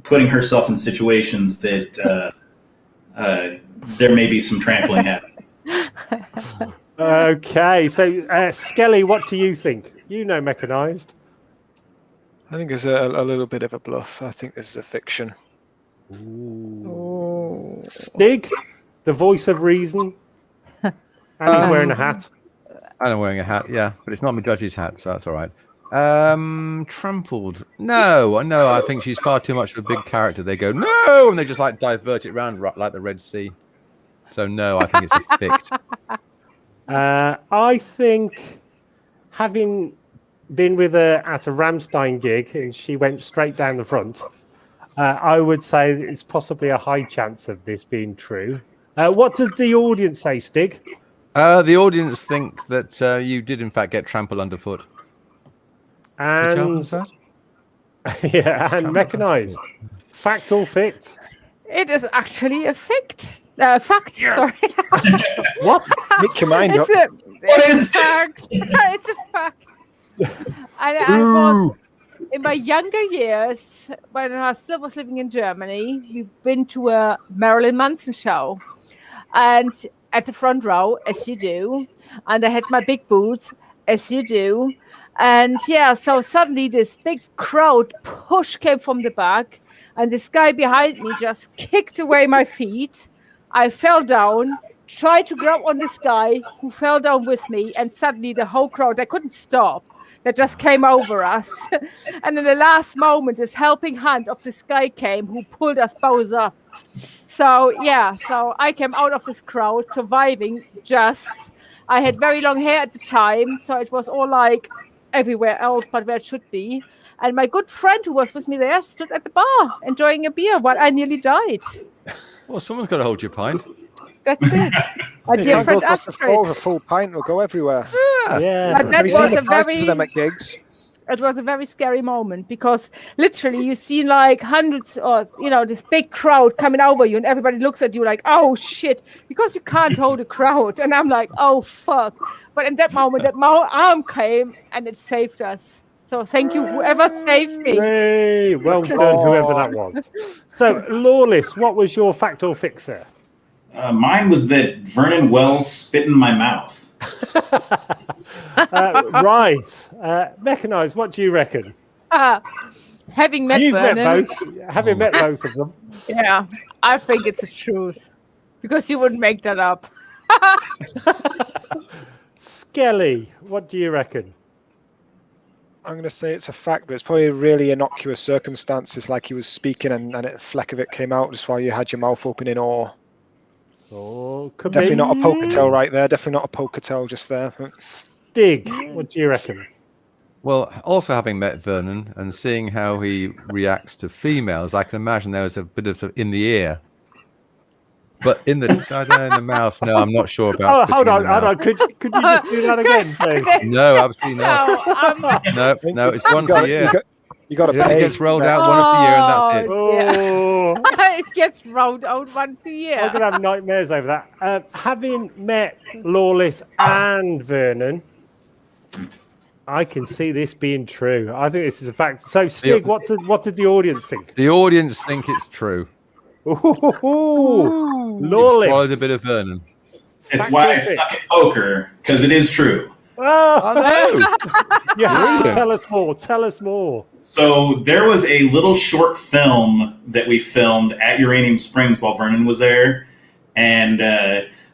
putting herself in situations that there may be some trampling happening. Okay, so Skelly, what do you think? You know Mechanized. I think it's a little bit of a bluff. I think this is a fiction. Ooh. Stig, the voice of reason, and he's wearing a hat. And I'm wearing a hat, yeah, but it's not my judge's hat, so that's all right. Trampled? No, I think she's far too much of a big character. They go no, and they just like divert it around like the Red Sea. So no, I think it's a fict. I think, having been with her at a Rammstein gig, and she went straight down the front, I would say it's possibly a high chance of this being true. What does the audience say, Stig? The audience think that you did, in fact, get trampled underfoot. And that? yeah, and Mechanized. Fact or fict? It is actually a fact. Fact. Yes. Sorry. What? Make your mind up. What is fact. It's a fact. I was in my younger years, when I still was living in Germany. We've been to a Marilyn Manson show, and at the front row, as you do, and I had my big boots, as you do, and yeah, so suddenly this big crowd push came from the back, and this guy behind me just kicked away my feet. I fell down, tried to grab on this guy who fell down with me, and suddenly the whole crowd, they couldn't stop. They just came over us. And in the last moment, this helping hand of this guy came who pulled us both up. So yeah, so I came out of this crowd surviving just. I had very long hair at the time, so it was all like everywhere else but where it should be. And my good friend who was with me there stood at the bar enjoying a beer while I nearly died. Well, someone's got to hold your pint. That's it. A dear friend Astrid. A full pint will go everywhere. Yeah. But that was a very. To them at gigs? It was a very scary moment because literally you see like hundreds or, this big crowd coming over you and everybody looks at you like, oh shit, because you can't hold a crowd. And I'm like, oh fuck. But in that moment, that arm came and it saved us. So thank you, whoever saved me. Hey, well done, whoever that was. So, Lawless, what was your fact or fixer? Mine was that Vernon Wells spit in my mouth. Right. Mechanized, what do you reckon? Having met Vernon. Having met both of them. Yeah, I think it's the truth. Because you wouldn't make that up. Skelly, what do you reckon? I'm going to say it's a fact, but it's probably really innocuous circumstances, like he was speaking and a fleck of it came out just while you had your mouth open in awe. Oh, definitely not a poker tell right there. Definitely not a poker tell just there. Stig, what do you reckon? Well, also having met Vernon and seeing how he reacts to females, I can imagine there was a bit of in the ear. But in the mouth, no, I'm not sure about. Oh, hold on. Could you just do that again, please? No, absolutely not. No, it's once a year. You got to pay. It gets rolled out once a year, and that's it. Oh. It gets rolled out once a year. I'm gonna have nightmares over that. Having met Lawless and Vernon, I can see this being true. I think this is a fact. So, Stig, what did the audience think? The audience think it's true. Ooh, Lawless. Swallowed a bit of Vernon. It's why I suck at poker, because it is true. Oh, no. You have to tell us more. Tell us more. So there was a little short film that we filmed at Uranium Springs while Vernon was there. And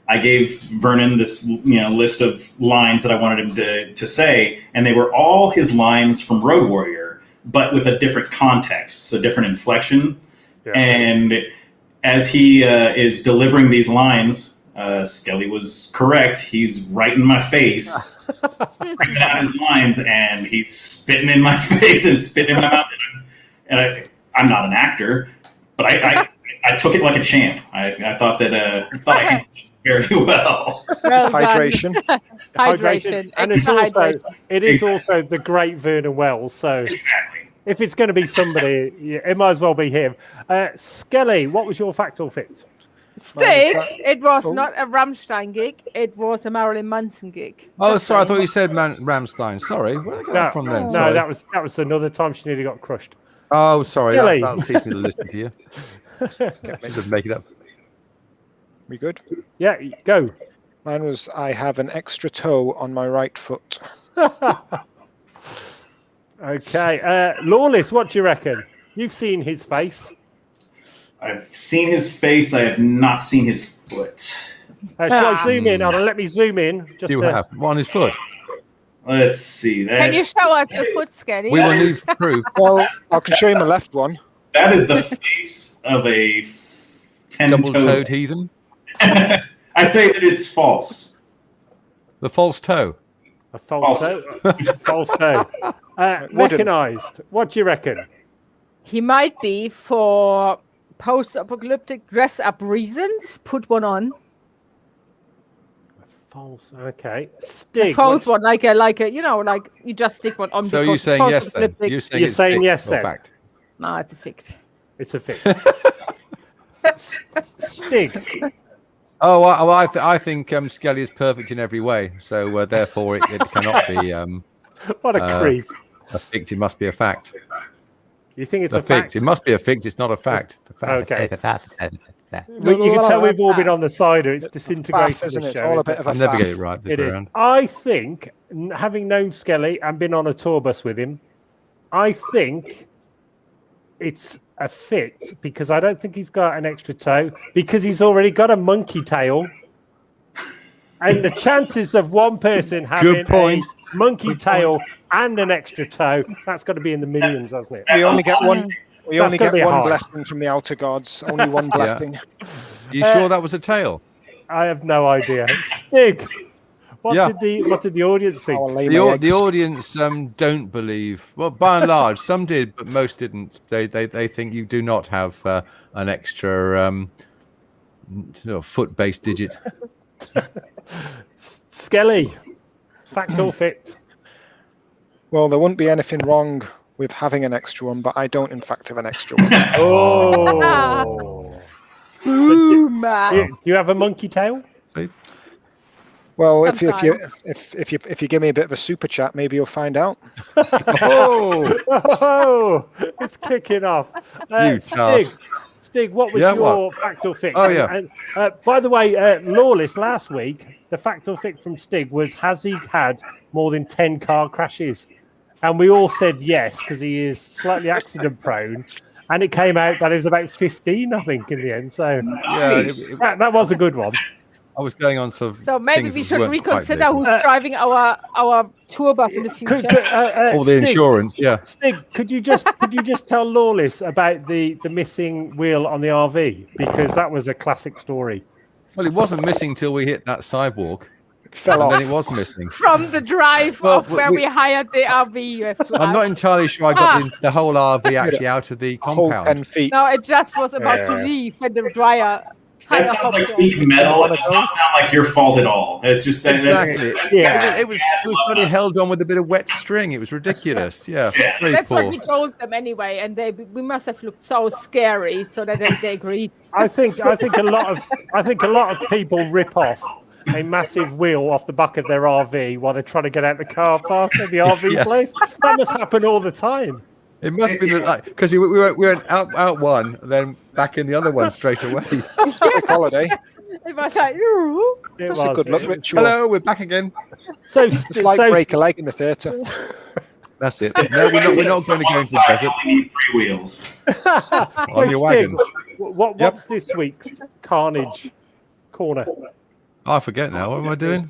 I I gave Vernon this list of lines that I wanted him to say, and they were all his lines from Road Warrior, but with a different context, so different inflection. Yeah. And as he is delivering these lines, Skelly was correct. He's right in my face, bringing out his lines, and he's spitting in my face and spitting in my mouth. And I'm not an actor, but I took it like a champ. I thought that I handled it very well. Just hydration. Hydration. And it is also the great Vernon Wells. So exactly. If it's going to be somebody, it might as well be him. Skelly, what was your fact or fit? Stig, it was not a Rammstein gig. It was a Marilyn Manson gig. Oh, sorry. I thought you said Rammstein. Sorry. Where did I get from then? No, that was another time she nearly got crushed. Oh, sorry. That'll teach me to listen to you. Just make it up. We good? Yeah, go. Mine was, I have an extra toe on my right foot. Okay. Lawless, what do you reckon? You've seen his face. I've seen his face. I have not seen his foot. Shall I zoom in? Let me zoom in. Just have on his foot. Let's see. Can you show us your foot, Skelly? We will need proof. Well, I can show you my left one. That is the face of a double-toed heathen. I say that it's false. The false toe. A false toe. False toe. Recognised. What do you reckon? He might be for post-apocalyptic dress-up reasons. Put one on. False. Okay. Stig. A false one, like you just stick one on. So you're saying yes then? You're saying yes then? Fact. No, it's a fict. It's a fict. Stig. Oh, I think Skelly is perfect in every way, so therefore it cannot be. What a creep! A fict. It must be a fact. You think it's a fact? It must be a fict. It's not a fact. Okay. Well, you can tell we've all been on the cider. It's disintegration, isn't it? It's all a bit of a. I never get it right this way around. I think, having known Skelly and been on a tour bus with him, I think it's a fit because I don't think he's got an extra toe because he's already got a monkey tail, and the chances of one person having a monkey tail and an extra toe, that's got to be in the millions, hasn't it? We only get one. We only get one blessing from the outer gods. Only one blessing. You sure that was a tail? I have no idea. Stig, what did the audience think? The audience don't believe. Well, by and large, some did, but most didn't. They think you do not have an extra foot-based digit. Skelly, fact or fit? Well, there wouldn't be anything wrong with having an extra one, but I don't, in fact, have an extra one. Oh. Do you have a monkey tail? See? Well, if you give me a bit of a super chat, maybe you'll find out. Oh, it's kicking off. Stig, what was your fact or fix? Oh, yeah. And, by the way, Lawless, last week, the fact or fix from Stig was, has he had more than 10 car crashes? And we all said yes, because he is slightly accident prone. And it came out that it was about 15, I think, in the end. So that was a good one. I was going on some. So maybe we should reconsider who's driving our tour bus in the future. Or the insurance, yeah. Stig, could you just tell Lawless about the missing wheel on the RV, because that was a classic story. Well, it wasn't missing till we hit that sidewalk. Fell off. Then it was missing from the drive of where we hired the RV. I'm not entirely sure I got the whole RV actually out of the compound. 10 feet. No, it just was about to leave when the dryer. That sounds like weak metal. It does not sound like your fault at all. It's just exactly. It was really held on with a bit of wet string. It was ridiculous. Yeah. That's what we told them anyway, and we must have looked so scary, so that they agreed. I think a lot of people rip off a massive wheel off the back of their RV while they're trying to get out the car park at the RV place. That must happen all the time. It must be because we went out one, and then back in the other one straight away. Holiday. It was like, That's a good look ritual. Hello, we're back again. So it's like break a leg in the theatre. That's it. No, we're not going to go into the desert. You only need 3 wheels. On your wagon. What's this week's Carnage Corner? I forget now. What am I doing?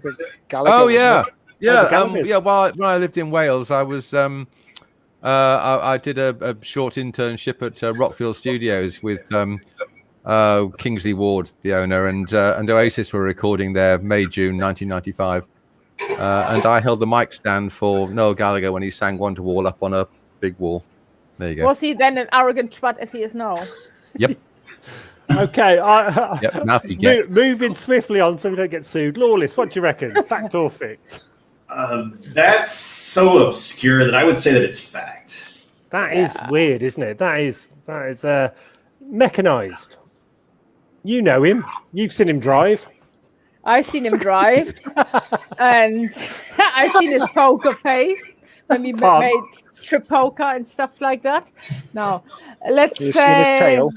Gallagher, Oh yeah, yeah, Gallagher's. yeah. When I lived in Wales, I was I did a short internship at Rockfield Studios with Kingsley Ward, the owner, and Oasis were recording there May June 1995, and I held the mic stand for Noel Gallagher when he sang Wonderwall up on a big wall. There you go. Was he then an arrogant twat as he is now? Yep. Okay, Yep. Moving swiftly on so we don't get sued. Lawless, what do you reckon? Fact or fict? That's so obscure that I would say that it's fact. That is weird, isn't it? That is mechanized. You know him. You've seen him drive. I've seen him drive, and I've seen his poker face when we made strip poker and stuff like that. Now, let's You've say seen his tail.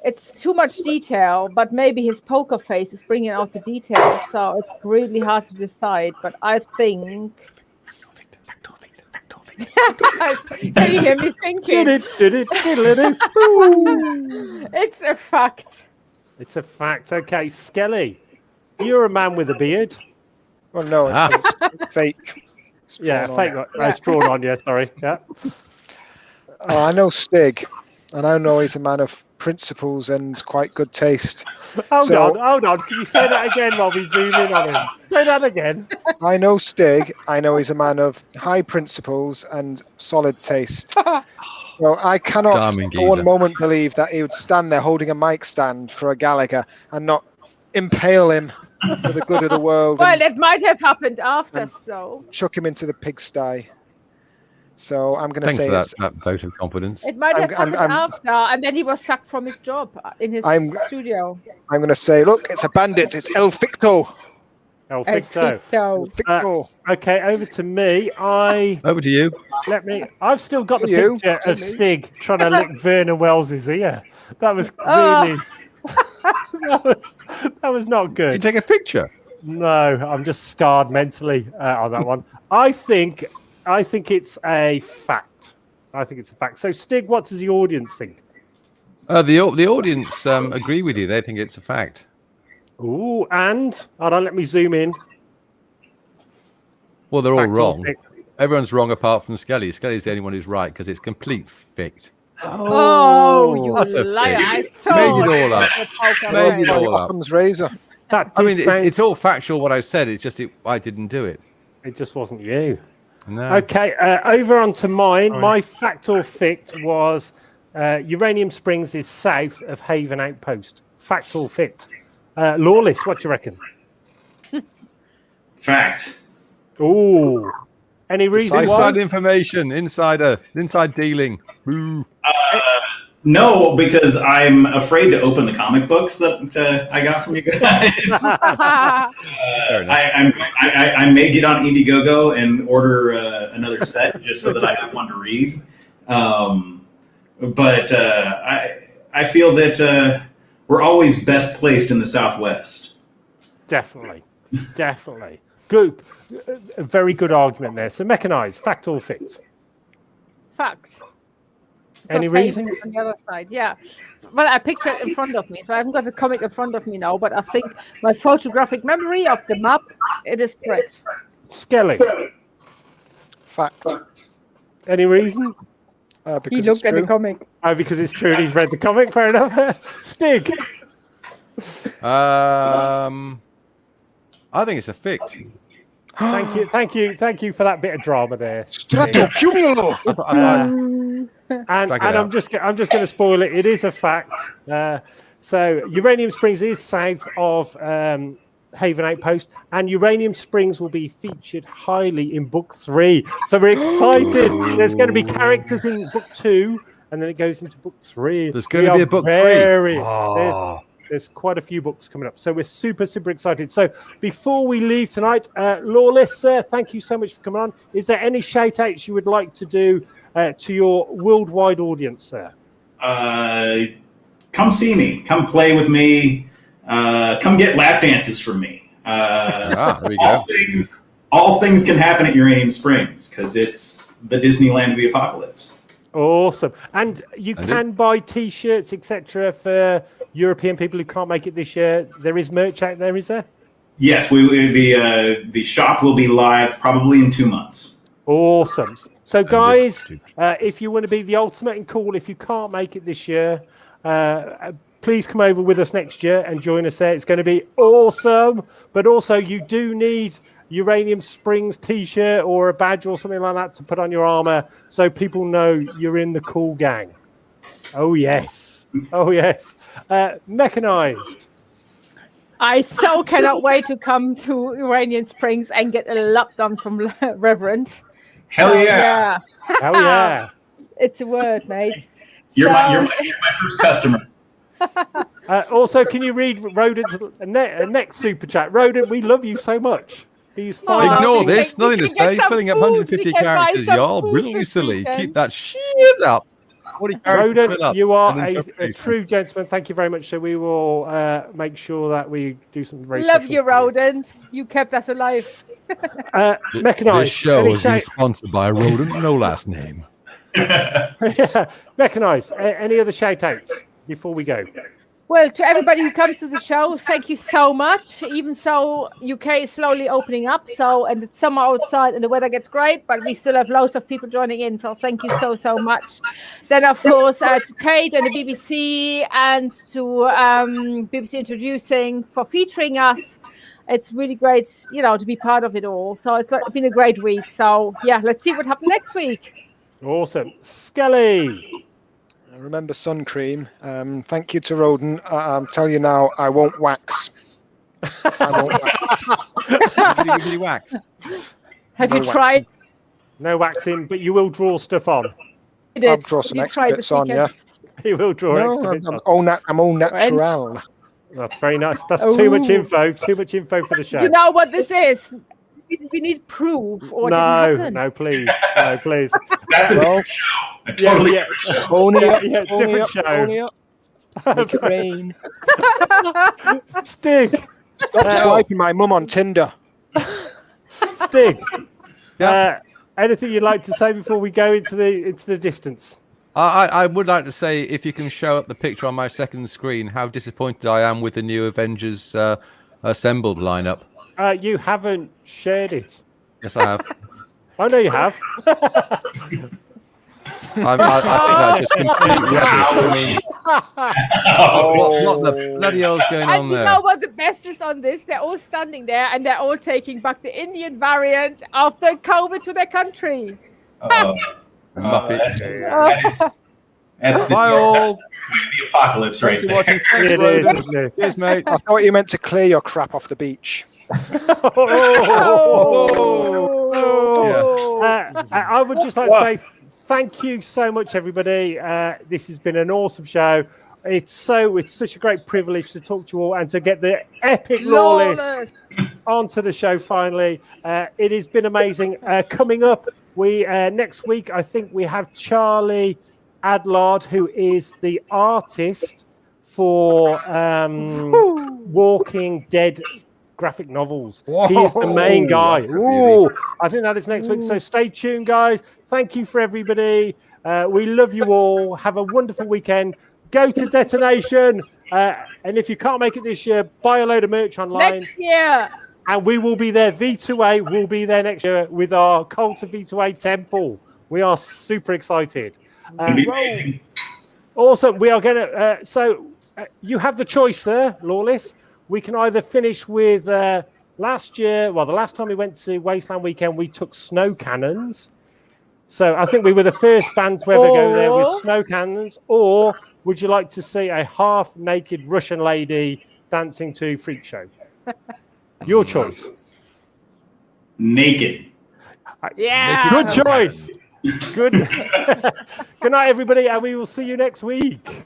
it's too much detail, but maybe his poker face is bringing out the details, so it's really hard to decide. But I think. Can you hear me thinking? It's a fact. It's a fact. Okay, Skelly, you're a man with a beard. Well, no, it's fake. It's Yeah, drawn fake. on. It's drawn on. Yeah, sorry. Yeah. I know Stig, and I know he's a man of principles and quite good taste. Hold on. Can you say that again while we zoom in on him? Say that again. I know Stig. I know he's a man of high principles and solid taste. So I cannot Charming for one geezer. moment believe that he would stand there holding a mic stand for a Gallagher and not impale him for the good of the world Well, and it might have happened after, so chuck him into the pigsty. So I'm going to Thanks say for it's, that vote of confidence. it might have happened I'm- after, and then he was sacked from his job in his studio. I'm going to say, look, it's a bandit. It's El Ficto. Oh, I Ficto. think so. Ficto. Okay, over to me. Over to you. I've still got the To you. picture To of me. Stig trying to lick Vernon Wells's ear. That was really. that was not You good. take a picture. No, I'm just scarred mentally on that one. I think it's a fact. I think it's a fact. So, Stig, what does the audience think? The audience agree with you. They think it's a fact. Ooh, and hold on, let me zoom in. Well, they're all Fact or wrong. fict? Everyone's wrong apart from Skelly. Skelly's the only one who's right because it's complete fict. Oh, you That's a liar! fig. I Made thought it all up. was a poker Made face. it all up. Occam's razor. That I did mean, sound, it's all factual what I said. It's just I didn't do it. it just wasn't you. No. Okay, over onto mine. My fact or fict was Uranium Springs is south of Haven Outpost. Fact or fict? Lawless, what do you reckon? Fact. Ooh. Any reason why? Inside information, inside dealing. Boo. No, because I'm afraid to open the comic books that I got from you guys. Fair enough. I may get on Indiegogo and order another set just so that I have one to read. But I feel that we're always best placed in the Southwest. Definitely. Good. A very good argument there. So, mechanized, fact or fict? Fact. Any Because reason? Haven is on the other side, yeah. Well, I picture it in front of me, so I haven't got the comic in front of me now, but I think my photographic memory of the map, it is correct. Skelly. Fact. Any reason? Because He it's looked at the true. comic. Oh, because it's true and he's read the comic. Fair enough. Stig. I think it's a fict. Thank you for that bit of drama there. Strato cumulo. And Drag it I'm out. just going to spoil it. It is a fact. So Uranium Springs is south of Haven Outpost, and Uranium Springs will be featured highly in book 3. So we're excited. There's going to be characters in book 2, and then it goes into book 3. There's going to We be are a book very- 3. There's quite a few books coming up, so we're super excited. So before we leave tonight, Lawless, thank you so much for coming on. Is there any shout outs you would like to do to your worldwide audience, sir? Come see me. Come play with me. Come get lap dances from me. There we go. All things can happen at Uranium Springs because it's the Disneyland of the apocalypse. Awesome. And you can buy T-shirts, etc., for European people who can't make it this year. There is merch out there, is there? Yes, the shop will be live probably in 2 months. Awesome. So, guys, if you want to be the ultimate in cool, if you can't make it this year, please come over with us next year and join us there. It's going to be awesome. But also, you do need Uranium Springs t-shirt or a badge or something like that to put on your armor so people know you're in the cool gang. Oh, yes. Oh, yes. Mechanized. I so cannot wait to come to Uranium Springs and get a lap done from Reverend. Hell yeah. Hell yeah. It's a word, mate. You're my first customer. Also, can you read Rodent's next super chat? Rodent, we love you so much. He's fine. Ignore this. Nothing to say. Filling up 150 characters, y'all. Brilliantly silly. Keep that shit up. Rodent, you are a true gentleman. Thank you very much. So we will make sure that we do something very Love you, Rodent. You kept us alive. Mechanized. This show is sponsored by Rodent, no last name. Yeah. Mechanized. Any other shout-outs before we go? Well, to everybody who comes to the show, thank you so much. Even so, UK is slowly opening up. And it's summer outside and the weather gets great, but we still have loads of people joining in. So thank you so much. Then, of course, to Kate and the BBC and to BBC Introducing for featuring us. It's really great, to be part of it all. So it's been a great week. So, yeah, let's see what happens next week. Awesome. Skelly. Remember sun cream. Thank you to Roden. I'm telling you now, I won't wax. I won't wax. Really wax. Have you tried? No waxing, but you will draw stuff on. I'll draw some extra bits on, yeah. You will draw extra bits on. I'm all natural. That's very nice. That's too much info. Too much info for the show. You know what this is? We need proof. Or no, please. No, please. That's a different show. A totally different show. Different show. Make it rain. Stig. Stop swiping my mum on Tinder. Stig. Anything you'd like to say before we go into the distance? I would like to say, if you can show up the picture on my second screen, how disappointed I am with the new Avengers assembled lineup. You haven't shared it. Yes, I have. I know you have. I think I just completely what the bloody hell's going on there? And you know what the best is on this? They're all standing there and they're all taking back the Indian variant after COVID to their country. Muppets. That's the apocalypse right there. It is. Cheers, mate. I thought you meant to clear your crap off the beach. I would just like to say thank you so much, everybody. This has been an awesome show. It's such a great privilege to talk to you all and to get the epic Lawless onto the show finally. It has been amazing. Coming up, we next week, I think we have Charlie Adlard, who is the artist for Walking Dead graphic novels. Whoa. He is the main guy. Ooh, I think that is next week. So stay tuned, guys. Thank you for everybody. We love you all. Have a wonderful weekend. Go to Detonation. And if you can't make it this year, buy a load of merch online. Next year. And we will be there. V2A will be there next year with our Cult of V2A Temple. We are super excited. Amazing. Awesome. We are going to... you have the choice, sir, Lawless. We can either finish with last year... Well, the last time we went to Wasteland Weekend, we took snow cannons. So I think we were the first band to ever go there with snow cannons. Or would you like to see a half-naked Russian lady dancing to Freak Show? Your choice. Naked. Yeah. Good choice. Good. Good night, everybody, and we will see you next week.